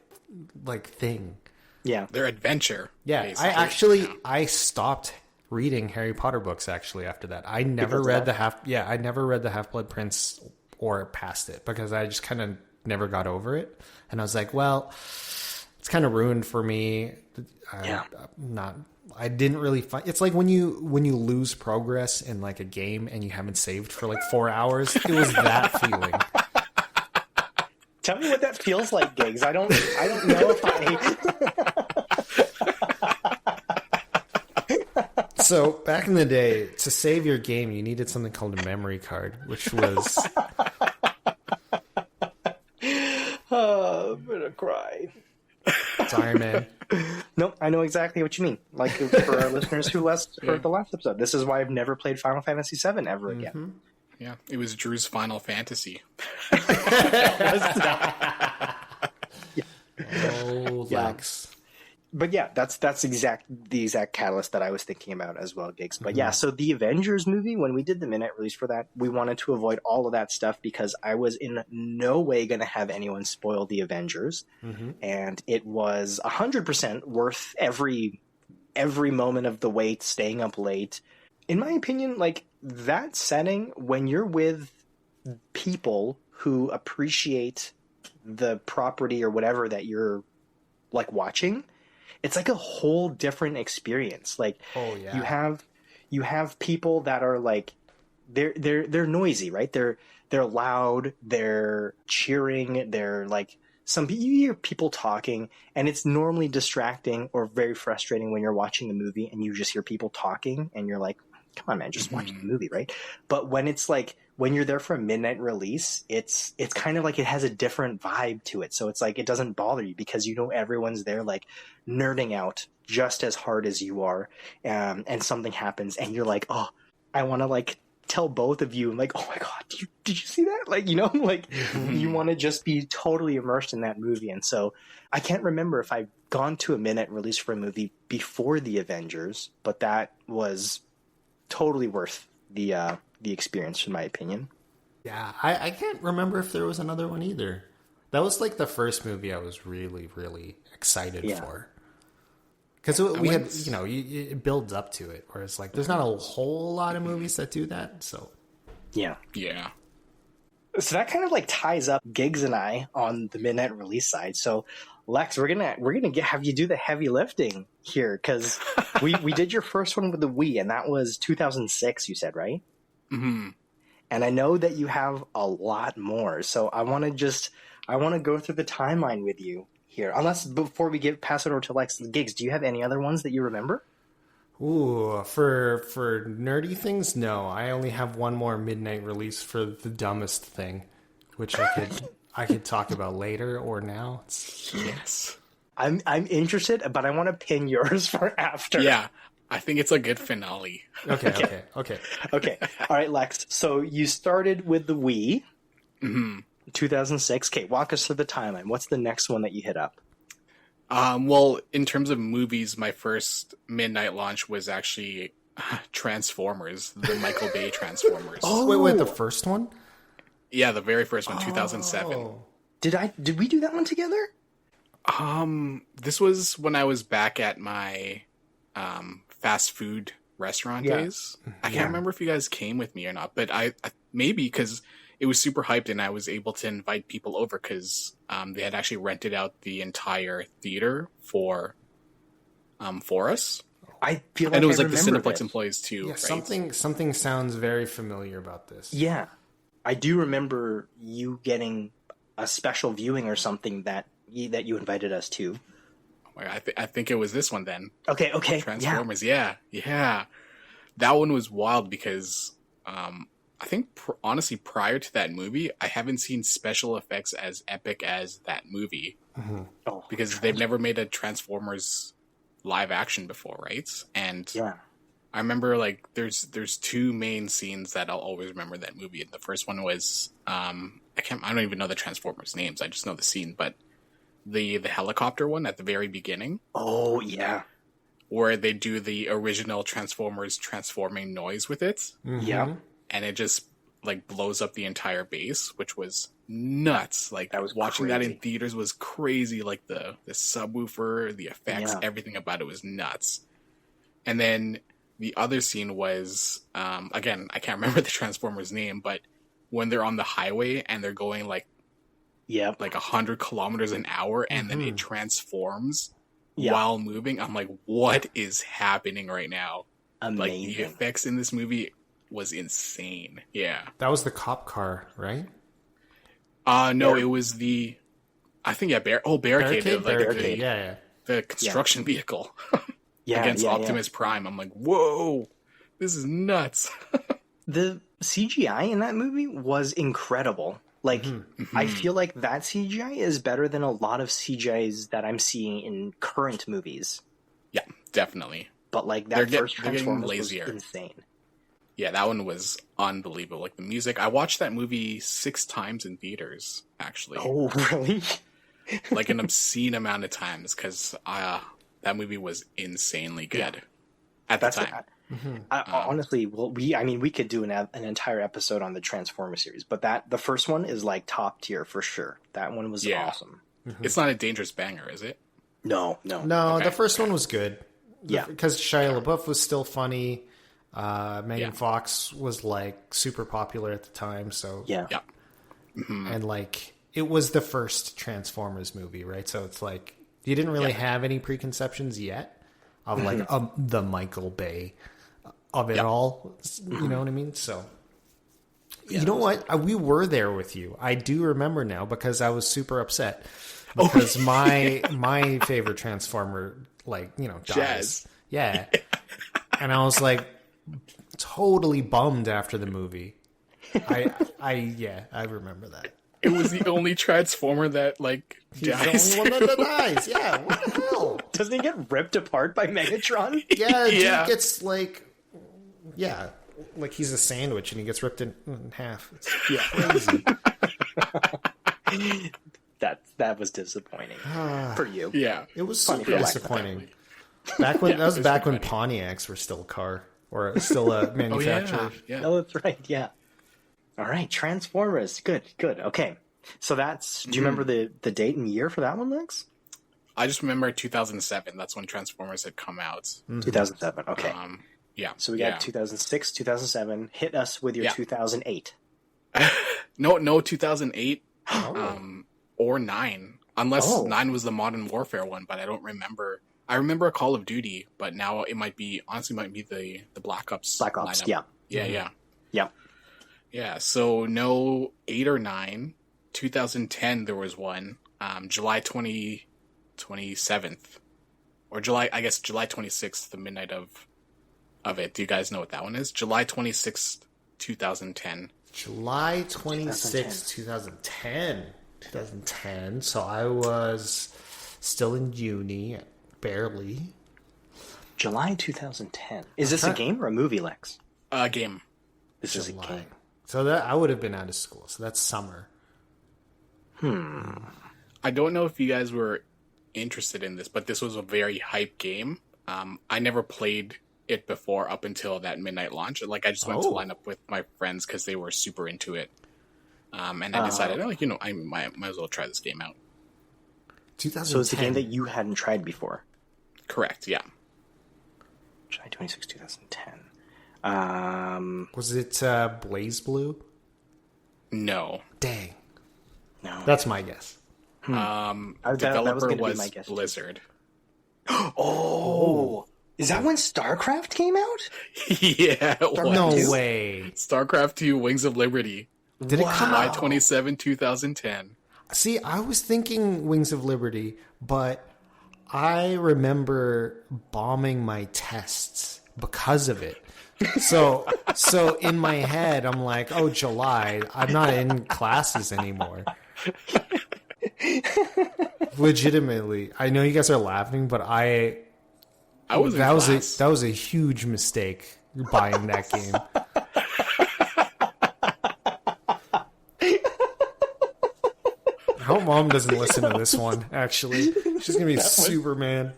like thing. Yeah, their adventure. Yeah, basically. I stopped reading Harry Potter books actually after that. I never read the Half-Blood Prince or past it because I just kind of never got over it. And I was like, well, it's kind of ruined for me. I didn't really find it's like when you lose progress in like a game and you haven't saved for like 4 hours. It was that feeling. Tell me what that feels like, Gigs. I don't know if So back in the day, to save your game, you needed something called a memory card, which was. Oh, I'm gonna cry. Sorry, man. No, I know exactly what you mean. Like for our listeners who heard the last episode, this is why I've never played Final Fantasy VII ever again. Yeah, it was Drew's Final Fantasy. Oh, Lex. But yeah, that's the exact catalyst that I was thinking about as well, Gigs. But yeah, so the Avengers movie, when we did the midnight release for that, we wanted to avoid all of that stuff because I was in no way going to have anyone spoil the Avengers, and it was 100% worth every moment of the wait, staying up late. In my opinion, like that setting, when you're with people who appreciate the property or whatever that you're like watching, it's like a whole different experience. Like, you have people that are like, they're noisy, right? They're loud, they're cheering, they're like, you hear people talking, and it's normally distracting or very frustrating when you're watching a movie and you just hear people talking and you're like, come on, man, just watch the movie, right? But when it's like, when you're there for a midnight release, it's kind of like it has a different vibe to it. So it's like, it doesn't bother you because you know everyone's there like nerding out just as hard as you are. And something happens and you're like, oh, I want to like tell both of you, like, oh my God, did you see that? Like, you know, like you want to just be totally immersed in that movie. And so I can't remember if I've gone to a midnight release for a movie before the Avengers, but that was totally worth the experience, in my opinion. Yeah, I can't remember if there was another one either. That was like the first movie I was really, really excited for. Because we had, you know, it builds up to it, whereas like there's not a whole lot of movies that do that. So yeah. So that kind of like ties up Gigs and I on the midnight release side. So Lex, we're gonna have you do the heavy lifting here because we did your first one with the Wii, and that was 2006. You said, right? Mm-hmm. And I know that you have a lot more, so I want to go through the timeline with you here. Unless before we pass it over to Lex, Gigs, do you have any other ones that you remember? Ooh, for nerdy things, no. I only have one more midnight release for the dumbest thing, which I could talk about later or now. Yes. I'm interested, but I want to pin yours for after. Yeah. I think it's a good finale. Okay. Okay. All right, Lex. So you started with the Wii, 2006. Okay, walk us through the timeline. What's the next one that you hit up? Well, in terms of movies, my first midnight launch was actually Transformers, the Michael Bay Transformers. Oh, wait, the first one? Yeah, the very first one, 2007. Did we do that one together? This was when I was back at my fast food restaurant days. I can't remember if you guys came with me or not, but I maybe because it was super hyped and I was able to invite people over because they had actually rented out the entire theater for us. I feel like and it was I like the remember Cineplex this. employees too. Yeah, right? something sounds very familiar about this. Yeah, I do remember you getting a special viewing or something that you invited us to. I think it was this one then. Okay. Transformers, yeah. That one was wild because I think honestly prior to that movie, I haven't seen special effects as epic as that movie. Mm-hmm. Oh, because they've never made a Transformers live action before, right? And I remember like there's two main scenes that I'll always remember that movie. And the first one was I don't even know the Transformers names. I just know the scene, but the helicopter one at the very beginning. Oh, yeah. Where they do the original Transformers transforming noise with it. Mm-hmm. Yeah. And it just like blows up the entire base, which was nuts. Like that was watching crazy. that in theaters was crazy. Like the subwoofer, the effects, everything about it was nuts. And then the other scene was, again, I can't remember the Transformers name, but when they're on the highway and they're going like 100 kilometers an hour and then it transforms while moving. I'm like, what is happening right now? Amazing. Like the effects in this movie was insane. Yeah. That was the cop car, right? No, it was Barricade. Barricade. Yeah. The construction vehicle against Optimus Prime. I'm like, whoa, this is nuts. The CGI in that movie was incredible. Like, I feel like that CGI is better than a lot of CGIs that I'm seeing in current movies. Yeah, definitely. But like that they're first Transformers was lazier. insane. Yeah, that one was unbelievable. Like the music, I watched that movie 6 times in theaters, actually. Oh, really? Like an obscene amount of times, because that movie was insanely good at the time. Honestly, well, we could do an entire episode on the Transformers series, but the first one is like top tier for sure. That one was awesome. It's not a dangerous banger, is it? No. No, the first one was good. Yeah. Because Shia LaBeouf was still funny. Megan Fox was like super popular at the time, so Yeah. And like it was the first Transformers movie, right? So it's like you didn't really have any preconceptions yet of like the Michael Bay of it all. You know what I mean? So you know what? We were there with you. I do remember now because I was super upset because my favorite Transformer, like, you know, dies. Jazz. Yeah. And I was like totally bummed after the movie. I remember that. It was the only Transformer that, like, dies. He's the only one that dies. Yeah, what the hell? Doesn't he get ripped apart by Megatron? Yeah, dude gets like, like he's a sandwich and he gets ripped in half. It's crazy. That was disappointing for you. Yeah. It was Funny super for disappointing. Back when back when Pontiacs were still a car or still a manufacturer. Yeah. Oh, that's right. Yeah. All right, Transformers. Good. Okay. So that's. Do you remember the date and year for that one, Lex? I just remember 2007. That's when Transformers had come out. 2007. Okay. Yeah. So we got 2006, 2007. Hit us with your 2008. No, 2008 or 9. Unless 9 was the Modern Warfare one, but I don't remember. I remember Call of Duty, but now it might be the Black Ops. Black Ops, lineup. Yeah. Yeah, so no 8 or 9. 2010 there was one. July 27th. Or July 26th, the midnight of it. Do you guys know what that one is? July 26th, 2010. July 26th, 2010. So I was still in uni, barely. July 2010. Is this a game or a movie, Lex? Game. This is a game. So that I would have been out of school. So that's summer. I don't know if you guys were interested in this, but this was a very hype game. I never played it before up until that midnight launch. Like, I just went to line up with my friends because they were super into it. And I decided, I might as well try this game out. 2010. So it's a game that you hadn't tried before. Correct, yeah. July 26, 2010. Was it Blaze Blue? No. Dang. No. That's my guess. Developer was Blizzard. Is that when StarCraft came out? Yeah, it was. No way. StarCraft 2 Wings of Liberty. Did it come July out? 27, 2010. See, I was thinking Wings of Liberty, but I remember bombing my tests because of it. So in my head, I'm like, oh, July, I'm not in classes anymore. Legitimately, I know you guys are laughing, but I was in class. That was a huge mistake buying that game. I hope Mom doesn't listen to this one. Actually, she's gonna be super mad.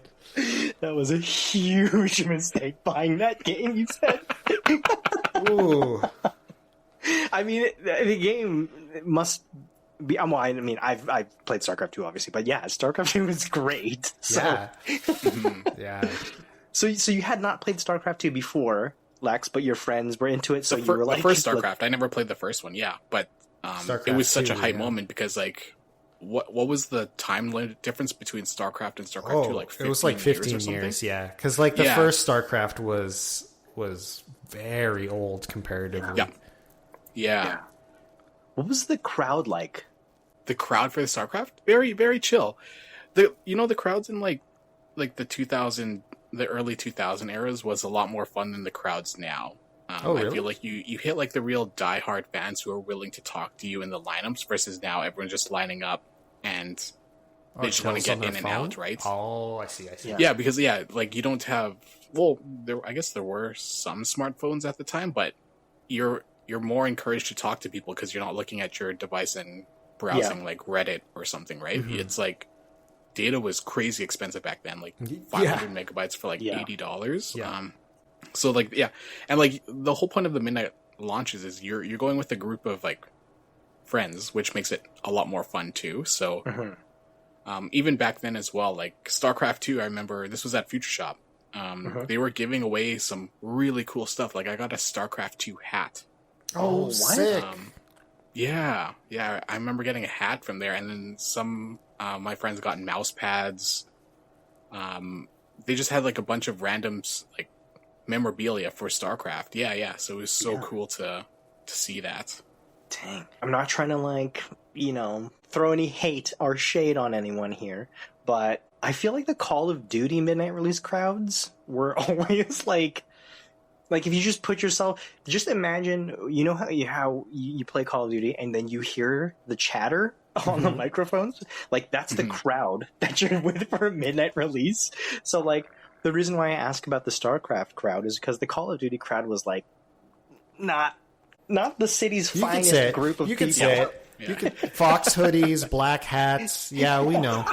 That was a huge mistake buying that game, you said. Ooh. I mean, the game must be. Well, I mean, I've played StarCraft 2, obviously, but yeah, StarCraft 2 was great. So, Yeah. So you had not played StarCraft 2 before, Lex, but your friends were into it, so you were like... The first StarCraft, I never played the first one, yeah, but it was such a hype moment because, like, what was the time difference between StarCraft and StarCraft 2? Like 15 it was like 15 years, yeah. Because, like, the first StarCraft was very old comparatively. Yeah. What was the crowd like? The crowd for the StarCraft? Very, very chill. The crowds in, like the early 2000 eras was a lot more fun than the crowds now. Really? I feel like you hit like the real diehard fans who are willing to talk to you in the lineups versus now everyone's just lining up and they just want to get in and out, right? Oh, I see. Yeah, because like you don't have. Well, I guess there were some smartphones at the time, but you're more encouraged to talk to people because you're not looking at your device and browsing like Reddit or something, right? It's like data was crazy expensive back then, like 500 megabytes for like $80. So like and like the whole point of the midnight launches is you're going with a group of like friends, which makes it a lot more fun too. So even back then as well, like StarCraft 2, I remember this was at Future Shop. They were giving away some really cool stuff. Like I got a StarCraft 2 hat. Oh, what? Sick. Yeah. I remember getting a hat from there, and then some my friends got mouse pads. They just had like a bunch of random like memorabilia for StarCraft. Yeah. So it was so cool to see that. Dang. I'm not trying to like, throw any hate or shade on anyone here, but I feel like the Call of Duty midnight release crowds were always like if you just put yourself, just imagine, how you play Call of Duty and then you hear the chatter on the microphones, like that's the crowd that you're with for a midnight release. So like the reason why I ask about the StarCraft crowd is because the Call of Duty crowd was like not the city's finest group of people. You could say it. You could Fox hoodies, black hats. Yeah, we know.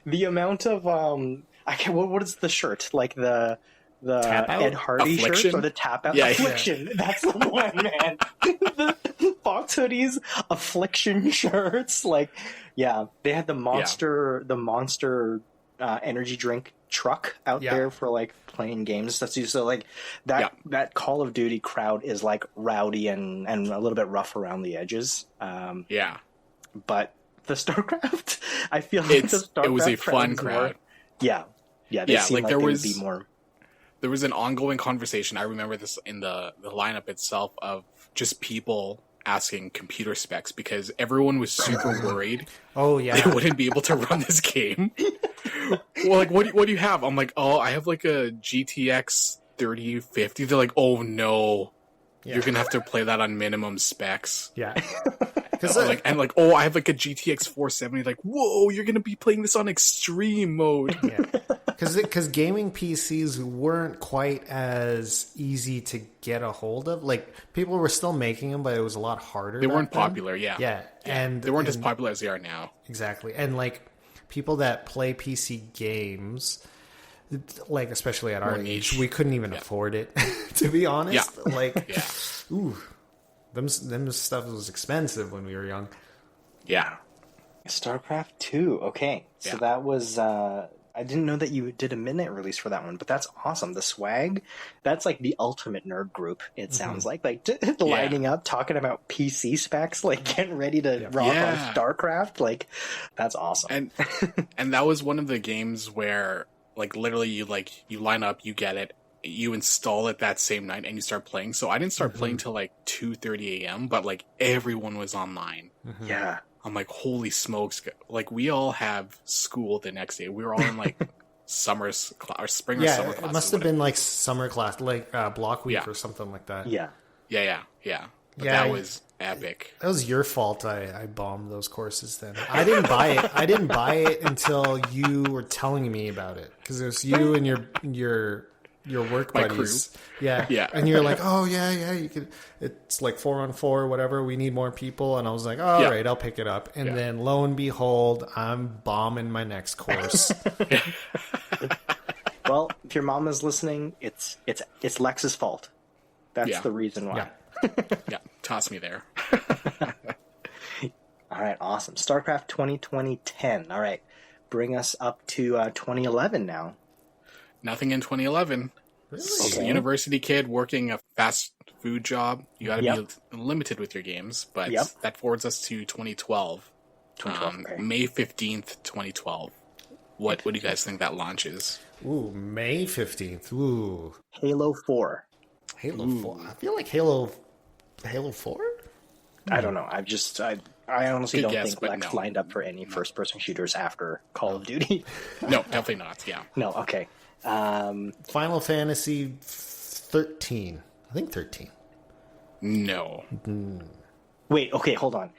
The amount of what is the shirt, like the tap out? Ed Hardy Affliction? shirt or the tap out Affliction? That's the one, man. The Fox hoodies, Affliction shirts, like they had the monster energy drink truck out there for like playing games. That's so like that Call of Duty crowd is like rowdy and a little bit rough around the edges. But the StarCraft, I feel like it was a fun crowd. They seem like there would be more. There was an ongoing conversation. I remember this in the lineup itself of just people asking computer specs because everyone was super worried. They wouldn't be able to run this game. Well, like, what do you have? I'm like, I have like a GTX 3050. They're like, oh no, you're gonna have to play that on minimum specs. Yeah. I have like a GTX 470. Like, whoa, you're gonna be playing this on extreme mode. Because gaming PCs weren't quite as easy to get a hold of. Like, people were still making them, but it was a lot harder. They weren't popular, and they weren't as popular as they are now. Exactly, and like people that play PC games, like especially at our age, we couldn't even afford it. To be honest, them stuff was expensive when we were young. Yeah. StarCraft 2. Okay, so that was. I didn't know that you did a midnight release for that one, but that's awesome. The swag, that's like the ultimate nerd group, it sounds like lining up, talking about PC specs, like getting ready to rock on StarCraft. Like, that's awesome. And that was one of the games where, like, literally you line up, you get it, you install it that same night, and you start playing. So I didn't start playing till like 2:30 a.m., but like everyone was online. Yeah. I'm like, holy smokes. Like, we all have school the next day. We were all in, like, spring or summer class. It must have been, like, summer class, like, block week or something like that. Yeah. But that was epic. That was your fault I bombed those courses then. I didn't buy it. I didn't buy it until you were telling me about it. Because it was you and your work buddies. Crew. Yeah. And you're like, oh, yeah, you could. It's like 4-on-4, whatever. We need more people. And I was like, all right, I'll pick it up. And then lo and behold, I'm bombing my next course. Well, if your mom is listening, it's Lex's fault. That's the reason why. Toss me there. All right, awesome. StarCraft 2010. All right, bring us up to 2011 now. Nothing in 2011. Really? As a university kid working a fast food job, you got to be limited with your games. But that forwards us to 2012. May 15th, 2012. What do you guys think that launches? Ooh, May 15th. Ooh. Halo 4. Halo 4. I feel like Halo 4? I don't know. I honestly don't think Lex lined up for any first-person shooters after Call of Duty. No, definitely not. Yeah. No, okay. Final Fantasy 13. I think 13. No. Wait, okay, hold on.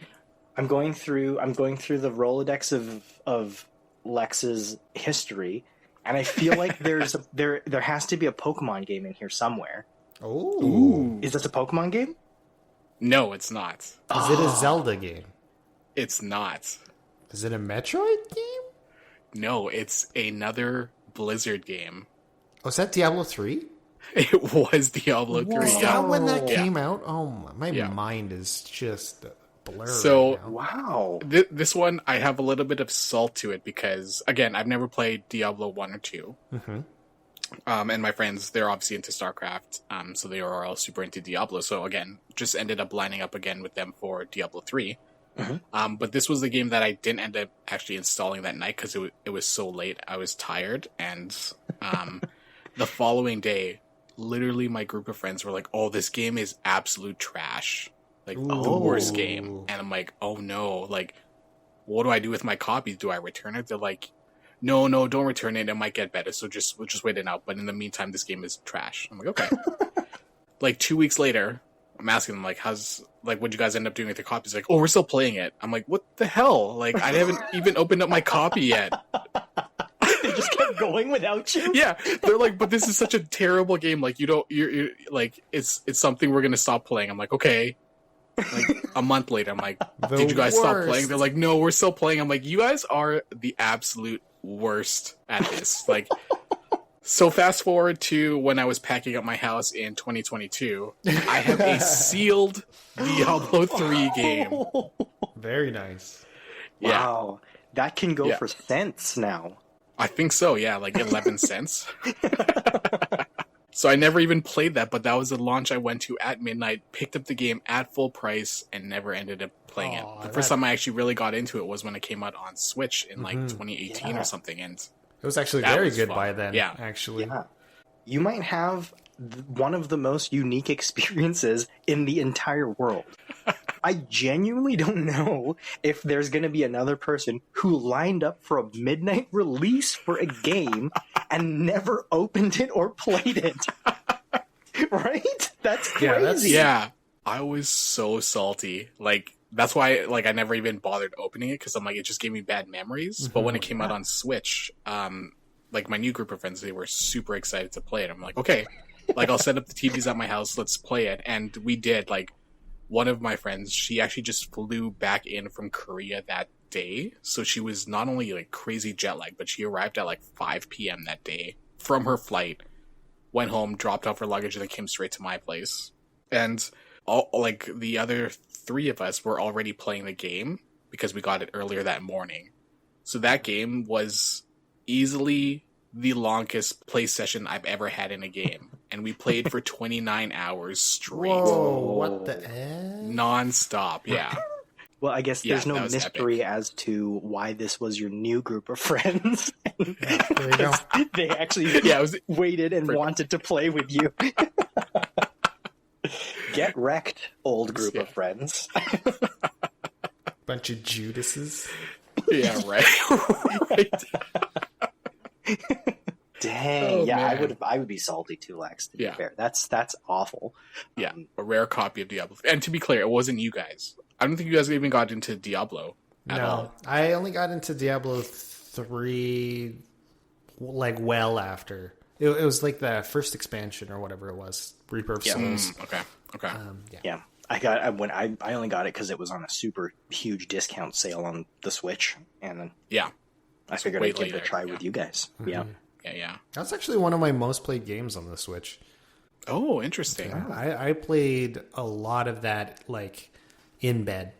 I'm going through the Rolodex of Lex's history, And I feel like there has to be a Pokemon game in here somewhere. Oh. Is this a Pokemon game? No, it's not. Is it a Zelda game? It's not. Is it a Metroid game? No, it's another Blizzard game. Was that Diablo 3? It was Diablo 3. Is Yeah. that when that came out? Oh, my mind is just blurred. So, right now. Wow. This one, I have a little bit of salt to it because, again, I've never played Diablo 1 or 2. Mm-hmm. And my friends, they're obviously into StarCraft, so they are all super into Diablo. So, again, just ended up lining up again with them for Diablo 3. Mm-hmm. But this was the game that I didn't end up actually installing that night because it was so late. I was tired. And the following day, literally my group of friends were like, oh, this game is absolute trash. Like, the worst game. And I'm like, oh no, like, what do I do with my copies? Do I return it? They're like, no, don't return it. It might get better. So we'll just wait it out. But in the meantime, this game is trash. I'm like, okay. Like 2 weeks later, I'm asking them, like, what'd you guys end up doing with your copies? Like, oh, we're still playing it. I'm like, what the hell? Like, I haven't even opened up my copy yet. They just kept going without you? Yeah, they're like, but this is such a terrible game. Like, you're like, it's something we're gonna stop playing. I'm like, okay. Like a month later, I'm like, did you guys stop playing? They're like, no, we're still playing. I'm like, you guys are the absolute worst at this. Like, so fast forward to when I was packing up my house in 2022, I have a sealed Diablo 3 game. Very nice. Wow. That can go for cents now. I think so, yeah, like 11 cents. So I never even played that, but that was the launch I went to at midnight, picked up the game at full price, and never ended up playing it. The first time I actually really got into it was when it came out on Switch in like 2018 or something. And it was actually very good by then, yeah. actually. Yeah. You might have one of the most unique experiences in the entire world. I genuinely don't know if there's going to be another person who lined up for a midnight release for a game and never opened it or played it. Right? That's crazy. Yeah. I was so salty. Like, that's why, like, I never even bothered opening it because I'm like, it just gave me bad memories. Mm-hmm. But when it came out on Switch, like, my new group of friends, they were super excited to play it. I'm like, okay, like, I'll set up the TVs at my house. Let's play it. And we did. Like, one of my friends, she actually just flew back in from Korea that day. So she was not only like crazy jet lag, but she arrived at like 5 p.m. that day from her flight, went home, dropped off her luggage, and then came straight to my place. And all, like, the other 3 of us were already playing the game because we got it earlier that morning. So that game was easily the longest play session I've ever had in a game. And we played for 29 hours straight. Whoa, what the heck? Non-stop, yeah. Well, I guess there's no mystery as to why this was your new group of friends. Yeah, there you go. They actually waited and wanted to play with you. Get wrecked, old group of friends. Bunch of Judases. Yeah, right. Dang, I would be salty too, Lex, to be fair. That's awful. Yeah, a rare copy of Diablo. And to be clear, it wasn't you guys. I don't think you guys even got into Diablo at all. I only got into Diablo 3 like well after. It was like the first expansion or whatever it was, Reaper of Souls. Okay. Yeah. I only got it because it was on a super huge discount sale on the Switch, and then I figured I'd give it a try with you guys. Mm-hmm. Yeah. That's actually one of my most played games on the Switch. Oh, interesting. Yeah, I played a lot of that like in bed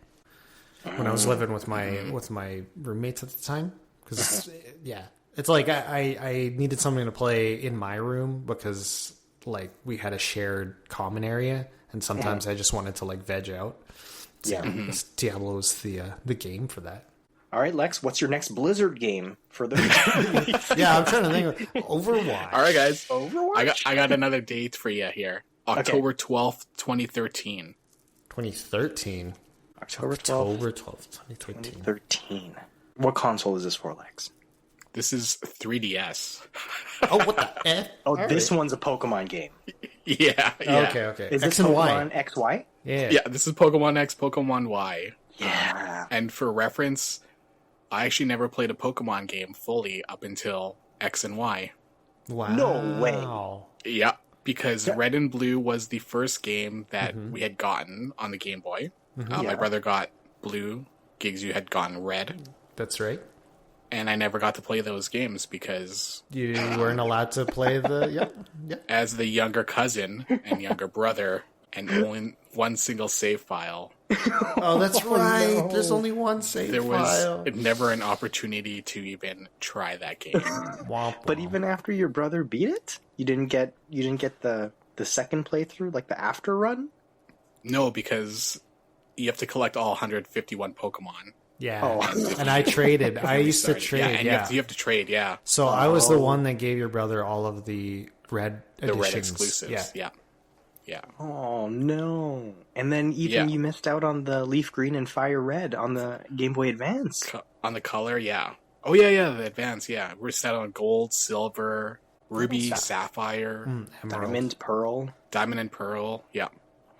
when I was living with my roommates at the time. Because it's like I needed something to play in my room because like we had a shared common area, and sometimes I just wanted to like veg out. So Diablo was the game for that. All right, Lex, what's your next Blizzard game for the Yeah, I'm trying to think of Overwatch. All right, guys. Overwatch? I got another date for you here. October 12th, 2013. 2013? October 12th, 2013. What console is this for, Lex? This is 3DS. Oh, what the F? Oh, this one's a Pokemon game. Yeah. Okay. Is X this and Pokemon Y? XY? Yeah, this is Pokemon X, Pokemon Y. Yeah. And for reference, I actually never played a Pokemon game fully up until X and Y. Wow. No way. Yeah, because Red and Blue was the first game that we had gotten on the Game Boy. My brother got Blue, Gigs, you had gotten Red. That's right. And I never got to play those games because... You weren't allowed to play the... Yep. As the younger cousin and younger brother, and only one single save file. Oh, that's right. No. There's only one save file. There was never an opportunity to even try that game. But even after your brother beat it, you didn't get the second playthrough, like the after run? No, because you have to collect all 151 Pokemon. Yeah. Oh. And I traded. I used to trade. Yeah, and you have to trade, yeah. So I was the one that gave your brother all of the red editions. The red exclusives, yeah. Oh, no. And then even you missed out on the Leaf Green and Fire Red on the Game Boy Advance. On the color, yeah. Oh, yeah, the Advance, yeah. We're set on Gold, Silver, Ruby, Sapphire. Diamond, Pearl. Diamond and Pearl, yeah.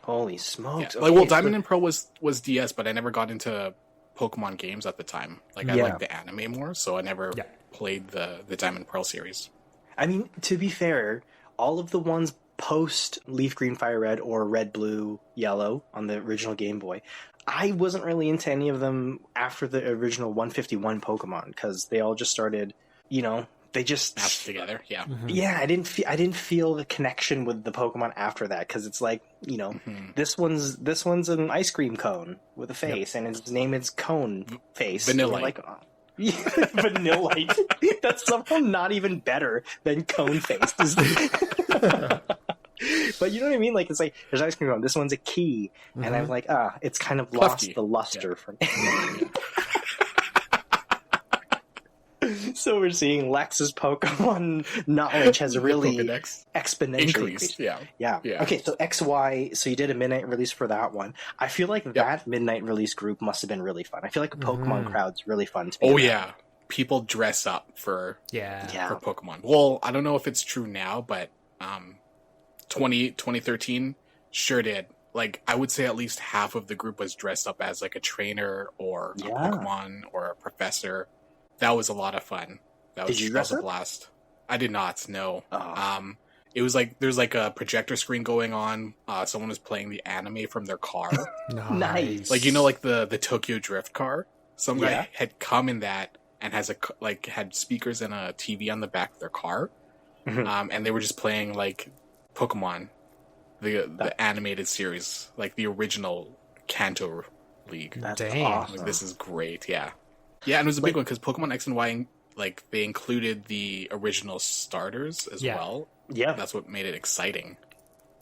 Holy smokes. Yeah. Okay, Diamond and Pearl was DS, but I never got into Pokemon games at the time. Like, I liked the anime more, so I never played the Diamond and Pearl series. I mean, to be fair, all of the ones post Leaf Green Fire Red or Red Blue Yellow on the original Game Boy, I wasn't really into any of them after the original 151 Pokemon, because they all just started, they just mashed together. Yeah. Yeah, I didn't feel the connection with the Pokemon after that, because it's like, this one's an ice cream cone with a face, and his name is Cone Face. Vanillite. Like, Vanillite. That's somehow not even better than Cone Face. But you know what I mean? Like, it's like, there's ice cream cone. This one's a key. And I'm like, it's kind of lost the luster for me. So we're seeing Lex's Pokemon knowledge has really exponentially increased. Yeah. Okay, so XY, so you did a midnight release for that one. I feel like that midnight release group must have been really fun. I feel like a Pokemon crowd's really fun to be around. Yeah. People dress up for Pokemon. Well, I don't know if it's true now, but 2013 sure did. Like, I would say at least half of the group was dressed up as like a trainer or a Pokemon or a professor. That was a lot of fun. That was a blast. I did not, no. It was like there's like a projector screen going on. Someone was playing the anime from their car. Nice. Like, like the Tokyo Drift car. Some guy had come in that and had speakers and a TV on the back of their car. And they were just playing like Pokemon, the animated series, like the original Kanto League. That's awesome. Like, this is great. Yeah, and it was a big one because Pokemon X and Y, like, they included the original starters as well. Yeah, that's what made it exciting.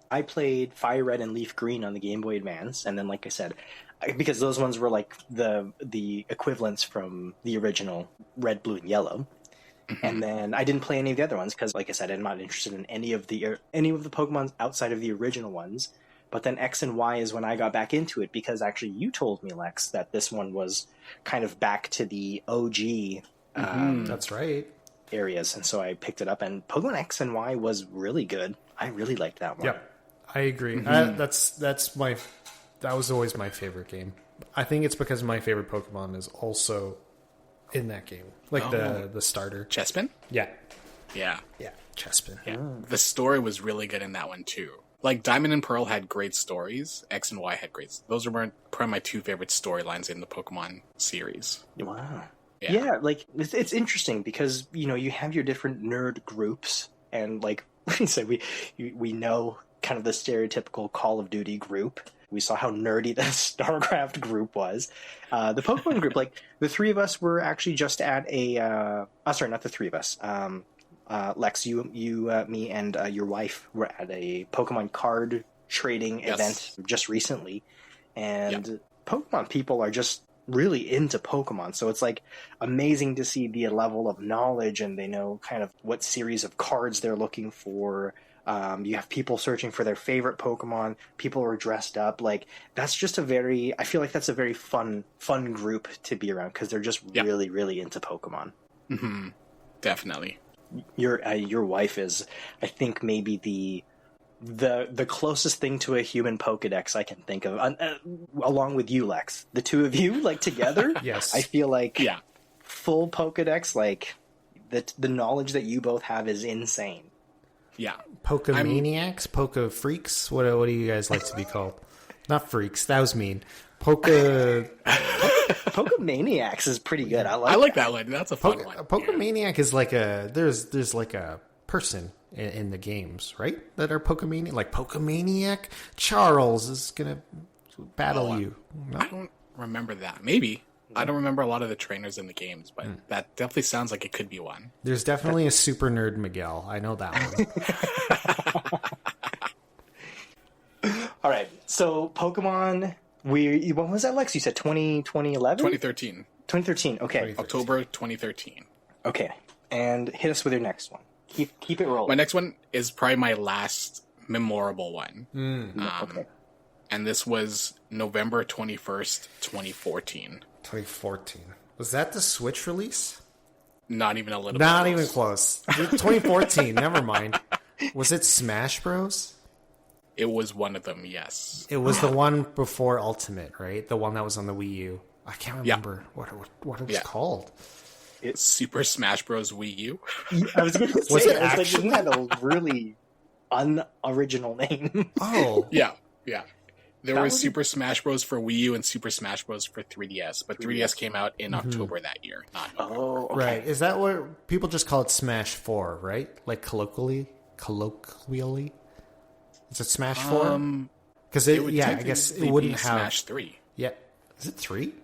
I played Fire Red and Leaf Green on the Game Boy Advance, and then, like I said, because those ones were like the equivalents from the original Red, Blue, and Yellow. And then I didn't play any of the other ones because, like I said, I'm not interested in any of the Pokemon outside of the original ones. But then X and Y is when I got back into it, because actually you told me, Lex, that this one was kind of back to the OG. That's right. Areas, and so I picked it up, and Pokemon X and Y was really good. I really liked that one. Yep, I agree. That was always my favorite game. I think it's because my favorite Pokemon is also in that game, like the starter Chespin. Yeah, Chespin. Yeah, the story was really good in that one too. Like, Diamond and Pearl had great stories. X and Y had great. Those are probably my two favorite storylines in the Pokemon series. Wow. Yeah, like, it's interesting because, you have your different nerd groups, and, like so we know kind of the stereotypical Call of Duty group. We saw how nerdy the StarCraft group was. The Pokemon group, like, the three of us were actually just at a... sorry, not the three of us. Lex, you, me, and your wife were at a Pokemon card trading event just recently. And Pokemon people are just really into Pokemon, so it's like amazing to see the level of knowledge, and they know kind of what series of cards they're looking for. You have people searching for their favorite Pokemon. People are dressed up. Like, that's just I feel like that's a very fun group to be around, because they're just really, really into Pokemon. Mm-hmm. Definitely. Your wife is, I think, maybe the closest thing to a human Pokedex I can think of, along with you, Lex. The two of you, like, together. Yes. I feel like full Pokedex, like, the knowledge that you both have is insane. Yeah. Pokamaniacs? Poka freaks? What do you guys like to be called? Not freaks. That was mean. Pokamaniacs is pretty good. I like that one. That's a fun one. A Pokamaniac is like there's like a person in the games, right? That are Pokamaniac. Like Pokamaniac Charles is gonna battle you. No? I don't remember that. Maybe. I don't remember a lot of the trainers in the games, but that definitely sounds like it could be one. There's definitely a super nerd Miguel. I know that one. All right. So Pokemon, when was that, Lex? You said 2011? 2013. 2013. Okay. October 2013. Okay. And hit us with your next one. Keep it rolling. My next one is probably my last memorable one. Okay. And this was November 21st, 2014. 2014. Was that the Switch release? Not even a little bit. Not even close. 2014, never mind. Was it Smash Bros? It was one of them, yes. It was the one before Ultimate, right? The one that was on the Wii U. I can't remember what it was called. It's Super Smash Bros. Wii U. I was going to say, isn't that a really unoriginal name? Oh. Yeah. There was Super Smash Bros. For Wii U and Super Smash Bros. For 3DS, but 3DS came out in October that year. Not November. Oh, okay. Right. Is that what people just call it Smash 4, right? Like colloquially? Is it Smash 4? Because I guess it wouldn't have Smash 3. Yeah. Is it 3?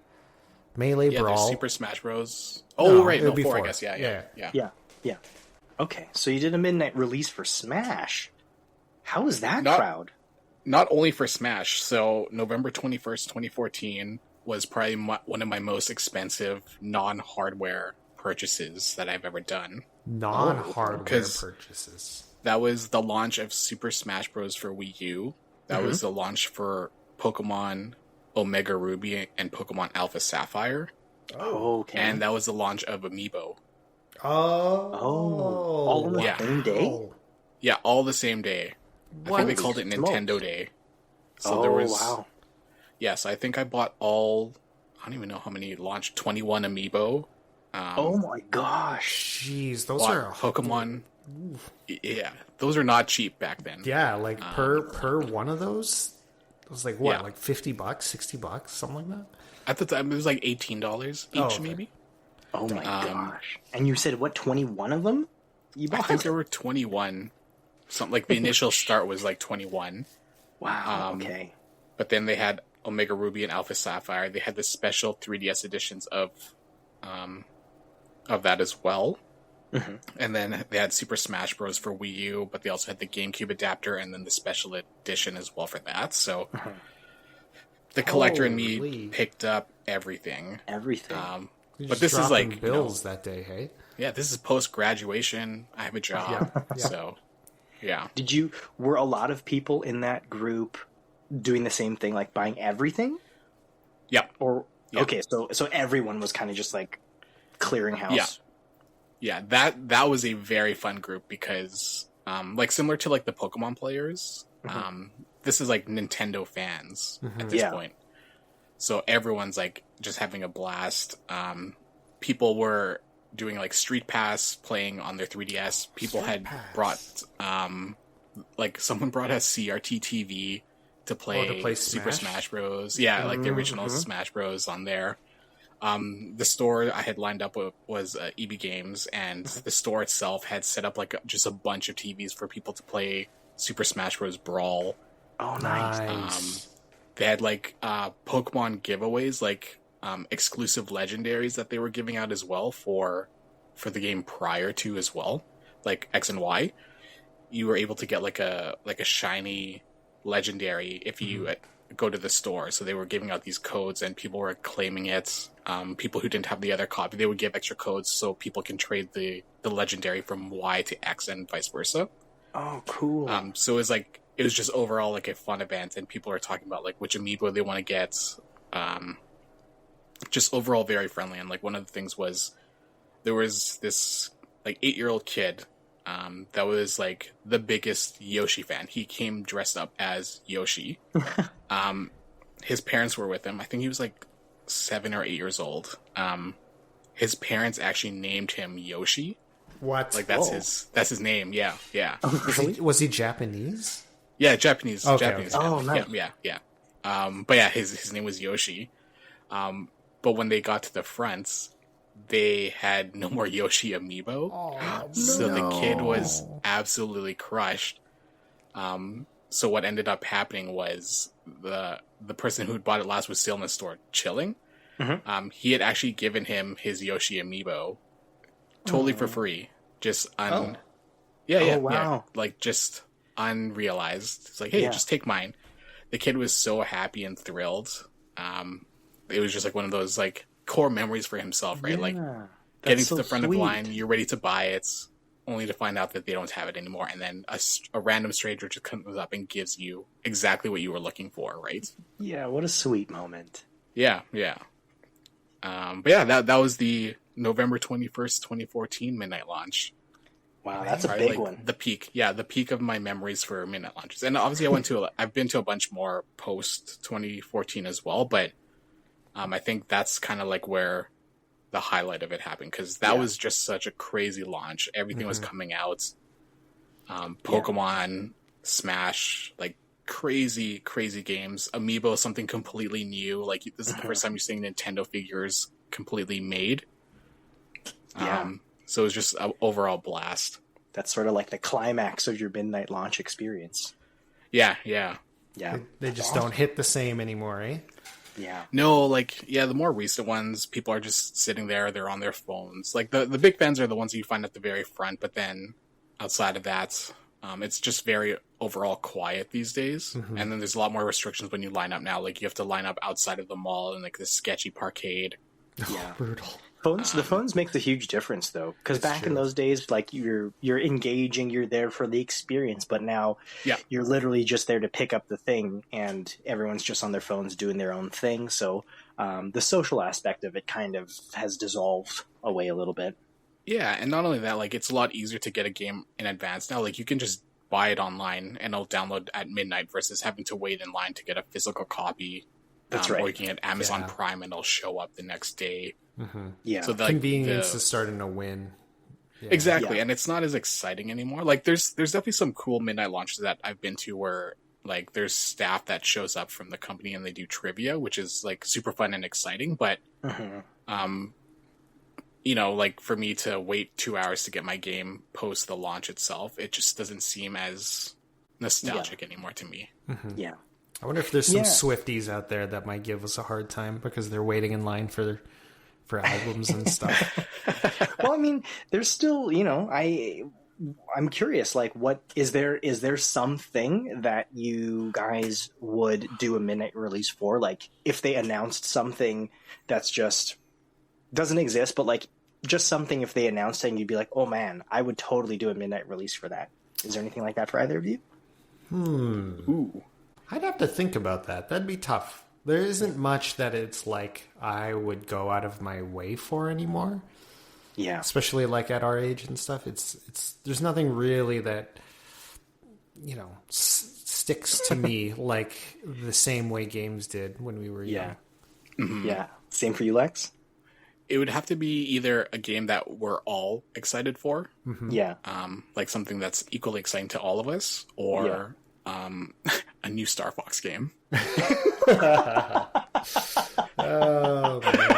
Melee Brawl. Super Smash Bros. Oh, right. No, 4, I guess. Yeah. Okay, so you did a midnight release for Smash. How was that crowd? Not only for Smash. So November 21st, 2014 was probably one of my most expensive non-hardware purchases that I've ever done. Non-hardware purchases. That was the launch of Super Smash Bros. For Wii U. That was the launch for Pokemon Omega Ruby and Pokemon Alpha Sapphire. Oh, okay. And that was the launch of Amiibo. All on the same day? Yeah, all the same day. I think they called it Nintendo Day. So there was... Wow. Yes, I think I bought all... I don't even know how many launched. 21 Amiibo. Oh my gosh. Jeez, those are... Pokemon... Yeah, those are not cheap back then. Yeah, like per one of those... It was like, what, like $50, $60, something like that? At the time, it was like $18 each, maybe. Oh my gosh. And you said, what, 21 of them you bought? I think there were 21. Something like the initial start was like 21. Wow, okay. But then they had Omega Ruby and Alpha Sapphire. They had the special 3DS editions of that as well. Mm-hmm. And then they had Super Smash Bros. For Wii U, but they also had the GameCube adapter and then the special edition as well for that. So the collector in me picked up everything. Everything. But this is like bills that day, hey? Yeah, this is post-graduation. I have a job. So, yeah. Were a lot of people in that group doing the same thing, like buying everything? Yeah. Okay, so everyone was kind of just like clearing house. Yeah, that was a very fun group because, like, similar to like the Pokemon players, this is like Nintendo fans at this point. So everyone's like just having a blast. People were doing like Street Pass, playing on their 3DS. People had brought, like someone brought a CRT TV to play Super Smash Bros. Yeah, like the original Smash Bros. On there. The store I had lined up with was EB Games, and the store itself had set up like just a bunch of TVs for people to play Super Smash Bros. Brawl. Oh, nice. They had like Pokemon giveaways, like exclusive legendaries that they were giving out as well for the game prior to as well, like X and Y. You were able to get like a shiny legendary if you go to the store. So they were giving out these codes and people were claiming it. People who didn't have the other copy, they would give extra codes so people can trade the legendary from Y to X and vice versa. Oh, cool. So it was just overall like a fun event, and people are talking about like which amiibo they want to get. Just overall very friendly. And like one of the things was there was this like 8-year-old kid that was like the biggest Yoshi fan. He came dressed up as Yoshi. His parents were with him. I think he was like 7 or 8 years old. His parents actually named him Yoshi What? Like that's his name. Yeah, yeah. Oh, really? Was he Japanese? Yeah, Japanese. Okay, Japanese. okay. Oh, nice. Yeah. But yeah, his name was Yoshi. But when they got to the fronts, they had no more Yoshi amiibo. Oh, So the kid was absolutely crushed. So what ended up happening was the person who bought it last was still in the store chilling. Mm-hmm. He had actually given him his Yoshi amiibo totally for free. Just Oh, yeah, wow. like just unrealized. It's like, hey, just take mine. The kid was so happy and thrilled. It was just like one of those like core memories for himself, right? Like getting to the front of the line, you're ready to buy it, only to find out that they don't have it anymore, and then a random stranger just comes up and gives you exactly what you were looking for, right? Yeah, what a sweet moment. Yeah. But yeah, that was the November 21st, 2014 midnight launch. Wow, that's a Probably, big like, one. the peak of my memories for midnight launches. And obviously I've been to a bunch more post 2014 as well, but I think that's kind of like where the highlight of it happened, because that was just such a crazy launch. Everything was coming out. Pokemon, Smash, like crazy games. Amiibo, something completely new. Like this is the first time you're seeing Nintendo figures completely made. So it was just an overall blast. That's sort of like the climax of your midnight launch experience. Yeah. They just don't hit the same anymore, eh? Yeah. No, like, yeah, the more recent ones, people are just sitting there, they're on their phones. Like, the big fans are the ones that you find at the very front, but then outside of that, it's just very overall quiet these days. And then there's a lot more restrictions when you line up now. Like, you have to line up outside of the mall in, like, this sketchy parkade. Yeah. Brutal. The phones make the huge difference, though, because back in those days, like you're engaging, you're there for the experience, but now you're literally just there to pick up the thing, and everyone's just on their phones doing their own thing. So the social aspect of it kind of has dissolved away a little bit. Yeah, and not only that, like, it's a lot easier to get a game in advance now. Like, you can just buy it online and it'll download at midnight versus having to wait in line to get a physical copy. That's right. Or you can get Amazon Prime and it'll show up the next day. Yeah. So Convenience is starting to win. Yeah. Exactly, and it's not as exciting anymore. Like, there's definitely some cool midnight launches that I've been to where, like, there's staff that shows up from the company and they do trivia, which is, like, super fun and exciting. But, you know, like, for me to wait 2 hours to get my game post the launch itself, it just doesn't seem as nostalgic anymore to me. Yeah. I wonder if there's some Swifties out there that might give us a hard time because they're waiting in line for albums and stuff. Well, I mean, there's still, you know, I'm curious, like, what is there something that you guys would do a midnight release for? Like, if they announced something that's just doesn't exist, but like just something, if they announced it and you'd be like, oh man, I would totally do a midnight release for that. Is there anything like that for either of you? Ooh. I'd have to think about that. That'd be tough. There isn't much that it's like I would go out of my way for anymore. Yeah. Especially like at our age and stuff. It's there's nothing really that, you know, sticks to me like the same way games did when we were young. Yeah. Same for you, Lex? It would have to be either a game that we're all excited for. Yeah. Like something that's equally exciting to all of us, or a new Star Fox game. Oh, man.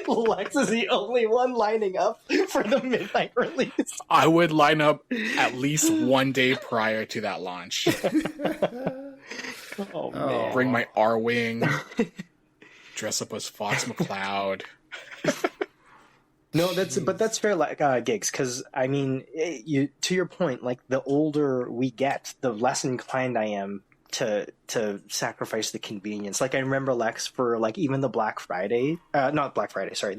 Lex is the only one lining up for the midnight release. I would line up at least one day prior to that launch. Oh man. Bring my R-Wing. Dress up as Fox McCloud. No, that's fair, like gigs, because I mean, to your point, like the older we get, the less inclined I am to sacrifice the convenience. Like I remember, Lex, for like even the the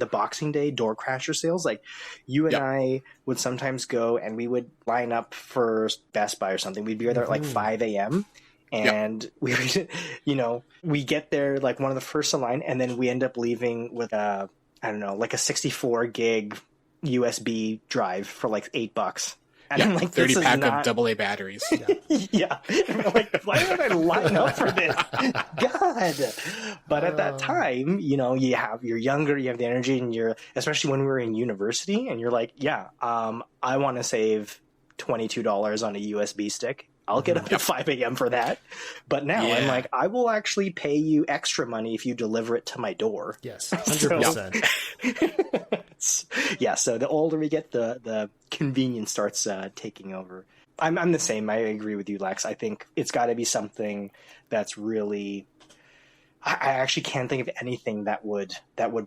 Boxing Day door crasher sales, like you and I would sometimes go and we would line up for Best Buy or something. We'd be there at like 5 a.m. And we would, you know, we get there like one of the first in line, and then we end up leaving with like a 64 gig USB drive for like $8. And I'm like, 30 this pack is not... of AA batteries. Yeah. And I'm like, why would I line up for this? God. But at that time, you're younger, you have the energy, and especially when we were in university, and you're like, I want to save $22 on a USB stick. I'll get up at 5 a.m. for that. But now I'm like, I will actually pay you extra money if you deliver it to my door. Yes, 100%. So the older we get, the convenience starts taking over. I'm the same. I agree with you, Lex. I think it's got to be something that's really... I actually can't think of anything that would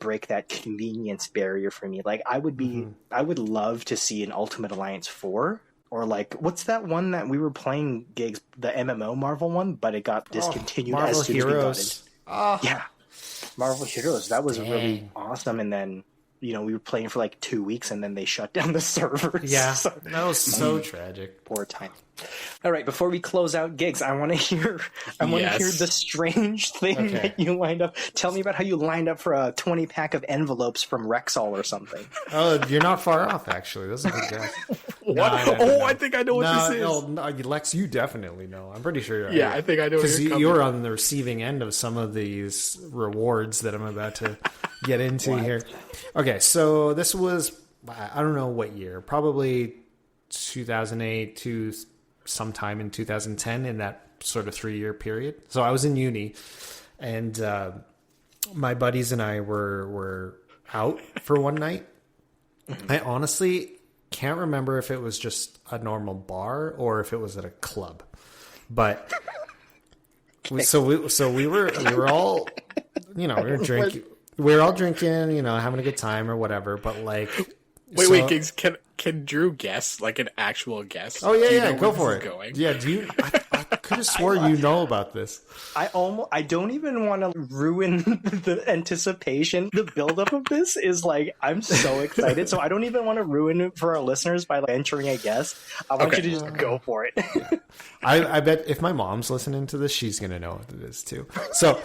break that convenience barrier for me. Like, I would love to see an Ultimate Alliance 4. Or like, what's that one that we were playing gigs, the MMO Marvel one, but it got discontinued as soon as we got it. Yeah, Marvel Heroes. That was really awesome. And then, we were playing for like 2 weeks, and then they shut down the servers. Yeah, that was so tragic. Poor time. All right, before we close out gigs, I want to hear the strange thing that you lined up. Tell me about how you lined up for a 20-pack of envelopes from Rexall or something. Oh, you're not far off, actually. That's a good guess. What? No. I think I know what this is. No, Lex, you definitely know. I'm pretty sure. I think I know. Because you were on the receiving end of some of these rewards that I'm about to get into here. Okay, so this was, I don't know what year, probably 2008 to sometime in 2010, in that sort of 3-year period. So I was in uni, and my buddies and I were out for one night. I honestly can't remember if it was just a normal bar or if it was at a club, but we were all, we were all drinking, having a good time or whatever, but like, wait, can Drew guess, like an actual guess? Oh yeah, go for it. Going? Yeah, I could have swore you know about this. I don't even want to ruin the anticipation. The buildup of this is like, I'm so excited, so I don't even want to ruin it for our listeners by entering a guess. I want you to just go for it. I bet if my mom's listening to this, she's gonna know what it is too. So,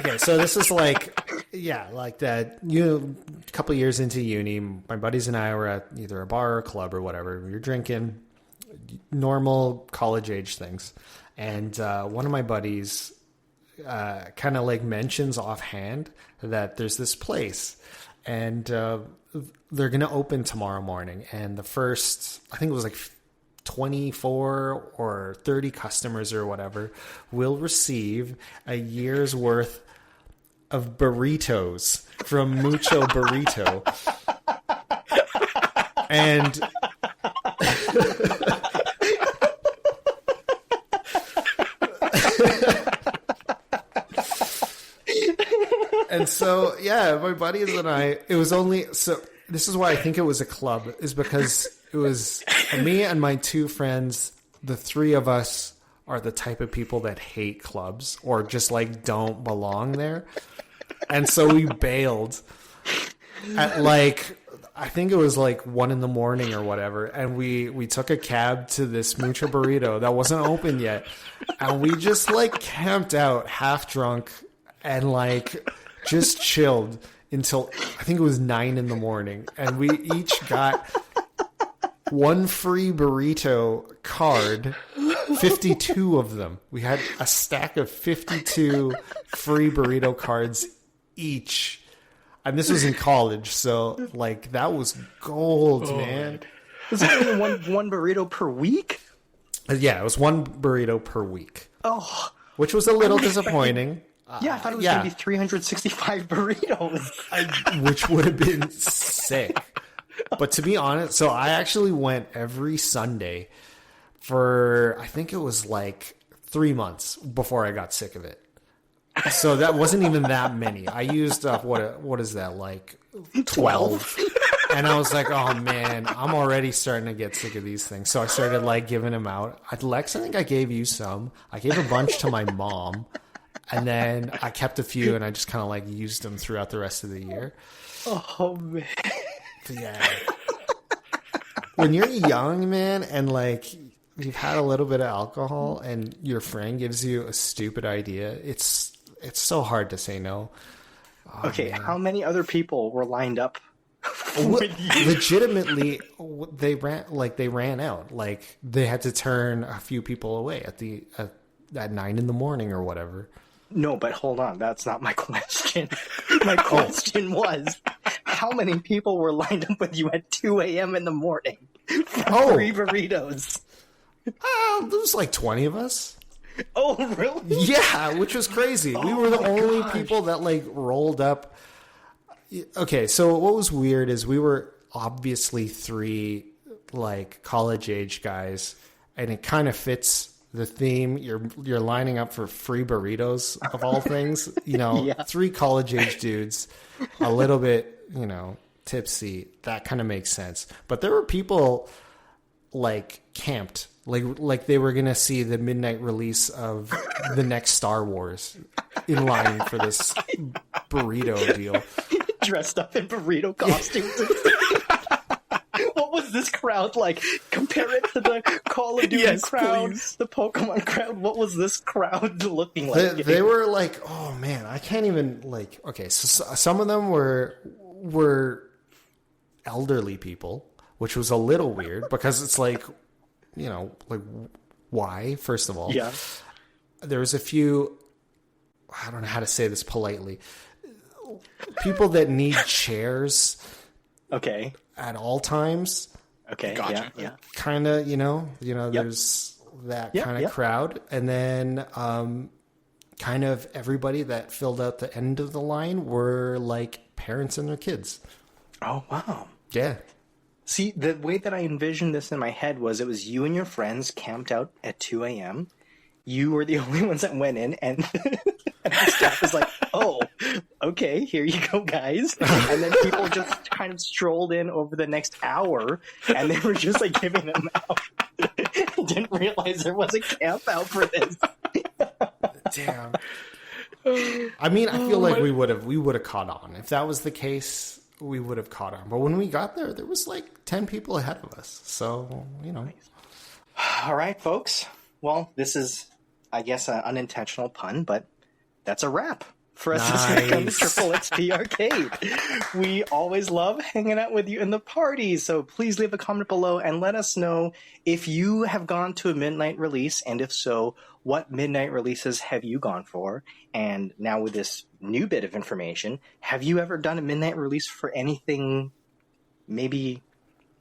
okay, so this is like that. A couple years into uni, my buddies and I were at either a bar or a club or whatever. We were drinking, normal college age things, and one of my buddies kind of like mentions offhand that there's this place, and they're gonna open tomorrow morning, and the first, I think it was like 24 or 30 customers or whatever will receive a year's worth of burritos from Mucho Burrito. And and so, my buddies and I, it was only, so this is why I think it was a club, is because it was me and my two friends. The three of us are the type of people that hate clubs or just like don't belong there. And so we bailed at like, I think it was like 1 a.m. or whatever. And we took a cab to this Mucho Burrito that wasn't open yet. And we just like camped out half drunk and like just chilled until I think it was 9 a.m. And we each got one free burrito card, 52 of them. We had a stack of 52 free burrito cards each. And this was in college, so like that was gold, man. Was it only one burrito per week? Yeah, it was one burrito per week. Oh, which was a little disappointing. Yeah, I thought it was going to be 365 burritos. Which would have been sick. But to be honest, so I actually went every Sunday for, I think it was like 3 months before I got sick of it. So that wasn't even that many. I used up, what is that, like 12? And I was like, oh man, I'm already starting to get sick of these things. So I started like giving them out. Lex, I think I gave you some. I gave a bunch to my mom. And then I kept a few and I just kind of like used them throughout the rest of the year. Oh man. Yeah. When you're young, man, and like you've had a little bit of alcohol and your friend gives you a stupid idea, it's so hard to say no. Oh, okay, man. How many other people were lined up Legitimately, they ran out. Like they had to turn a few people away at 9 a.m. or whatever. No, but hold on. That's not my question. My question was, how many people were lined up with you at 2 a.m. in the morning for free burritos? There was like 20 of us. Oh, really? Yeah, which was crazy. We were the only people that like rolled up. Okay, so what was weird is we were obviously 3 like college age guys, and it kind of fits the theme. You're lining up for free burritos of all things, yeah. 3 college age dudes, a little bit, tipsy. That kind of makes sense. But there were people like camped, like they were gonna see the midnight release of the next Star Wars in line for this burrito deal. Dressed up in burrito costumes. What was this crowd like? Compare it to the Call of Duty crowd, please. The Pokemon crowd. What was this crowd looking like? They were like, oh man, I can't even like. Okay, so some of them were elderly people, which was a little weird because it's like, like why? First of all, yeah, there was a few. I don't know how to say this politely. People that need chairs. Okay. At all times. Okay. Gotcha. Yeah. Kind of, there's that kind of crowd. And then kind of everybody that filled out the end of the line were like parents and their kids. Oh, wow. Yeah. See, the way that I envisioned this in my head was it was you and your friends camped out at 2 a.m. You were the only ones that went in, and the staff was like, oh, okay, here you go, guys. And then people just kind of strolled in over the next hour, and they were just like giving them out. Didn't realize there was a camp out for this. Damn. I mean, I feel like we would have caught on. If that was the case, we would have caught on. But when we got there was like 10 people ahead of us. So, All right, folks. Well, this is, I guess, an unintentional pun, but that's a wrap for us this week on the Triple XP Arcade. We always love hanging out with you in the party, so please leave a comment below and let us know if you have gone to a midnight release, and if so, what midnight releases have you gone for? And now with this new bit of information, have you ever done a midnight release for anything maybe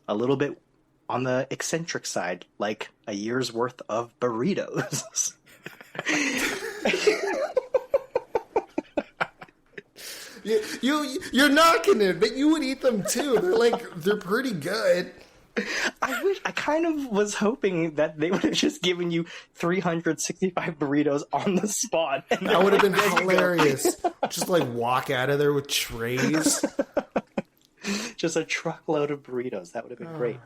a little bit on the eccentric side, like a year's worth of burritos? You're knocking it, but you would eat them too. They're pretty good. I kind of was hoping that they would have just given you 365 burritos on the spot. And that would have been hilarious. Just like walk out of there with trays. Just a truckload of burritos. That would have been great.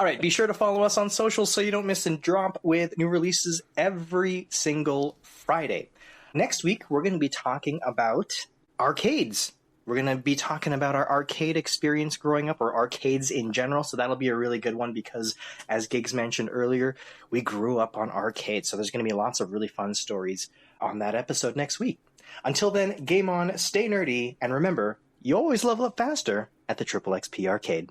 All right, be sure to follow us on social so you don't miss a drop with new releases every single Friday. Next week, we're going to be talking about arcades. We're going to be talking about our arcade experience growing up, or arcades in general, so that'll be a really good one because, as Giggs mentioned earlier, we grew up on arcades, so there's going to be lots of really fun stories on that episode next week. Until then, game on, stay nerdy, and remember, you always level up faster at the Triple XP Arcade.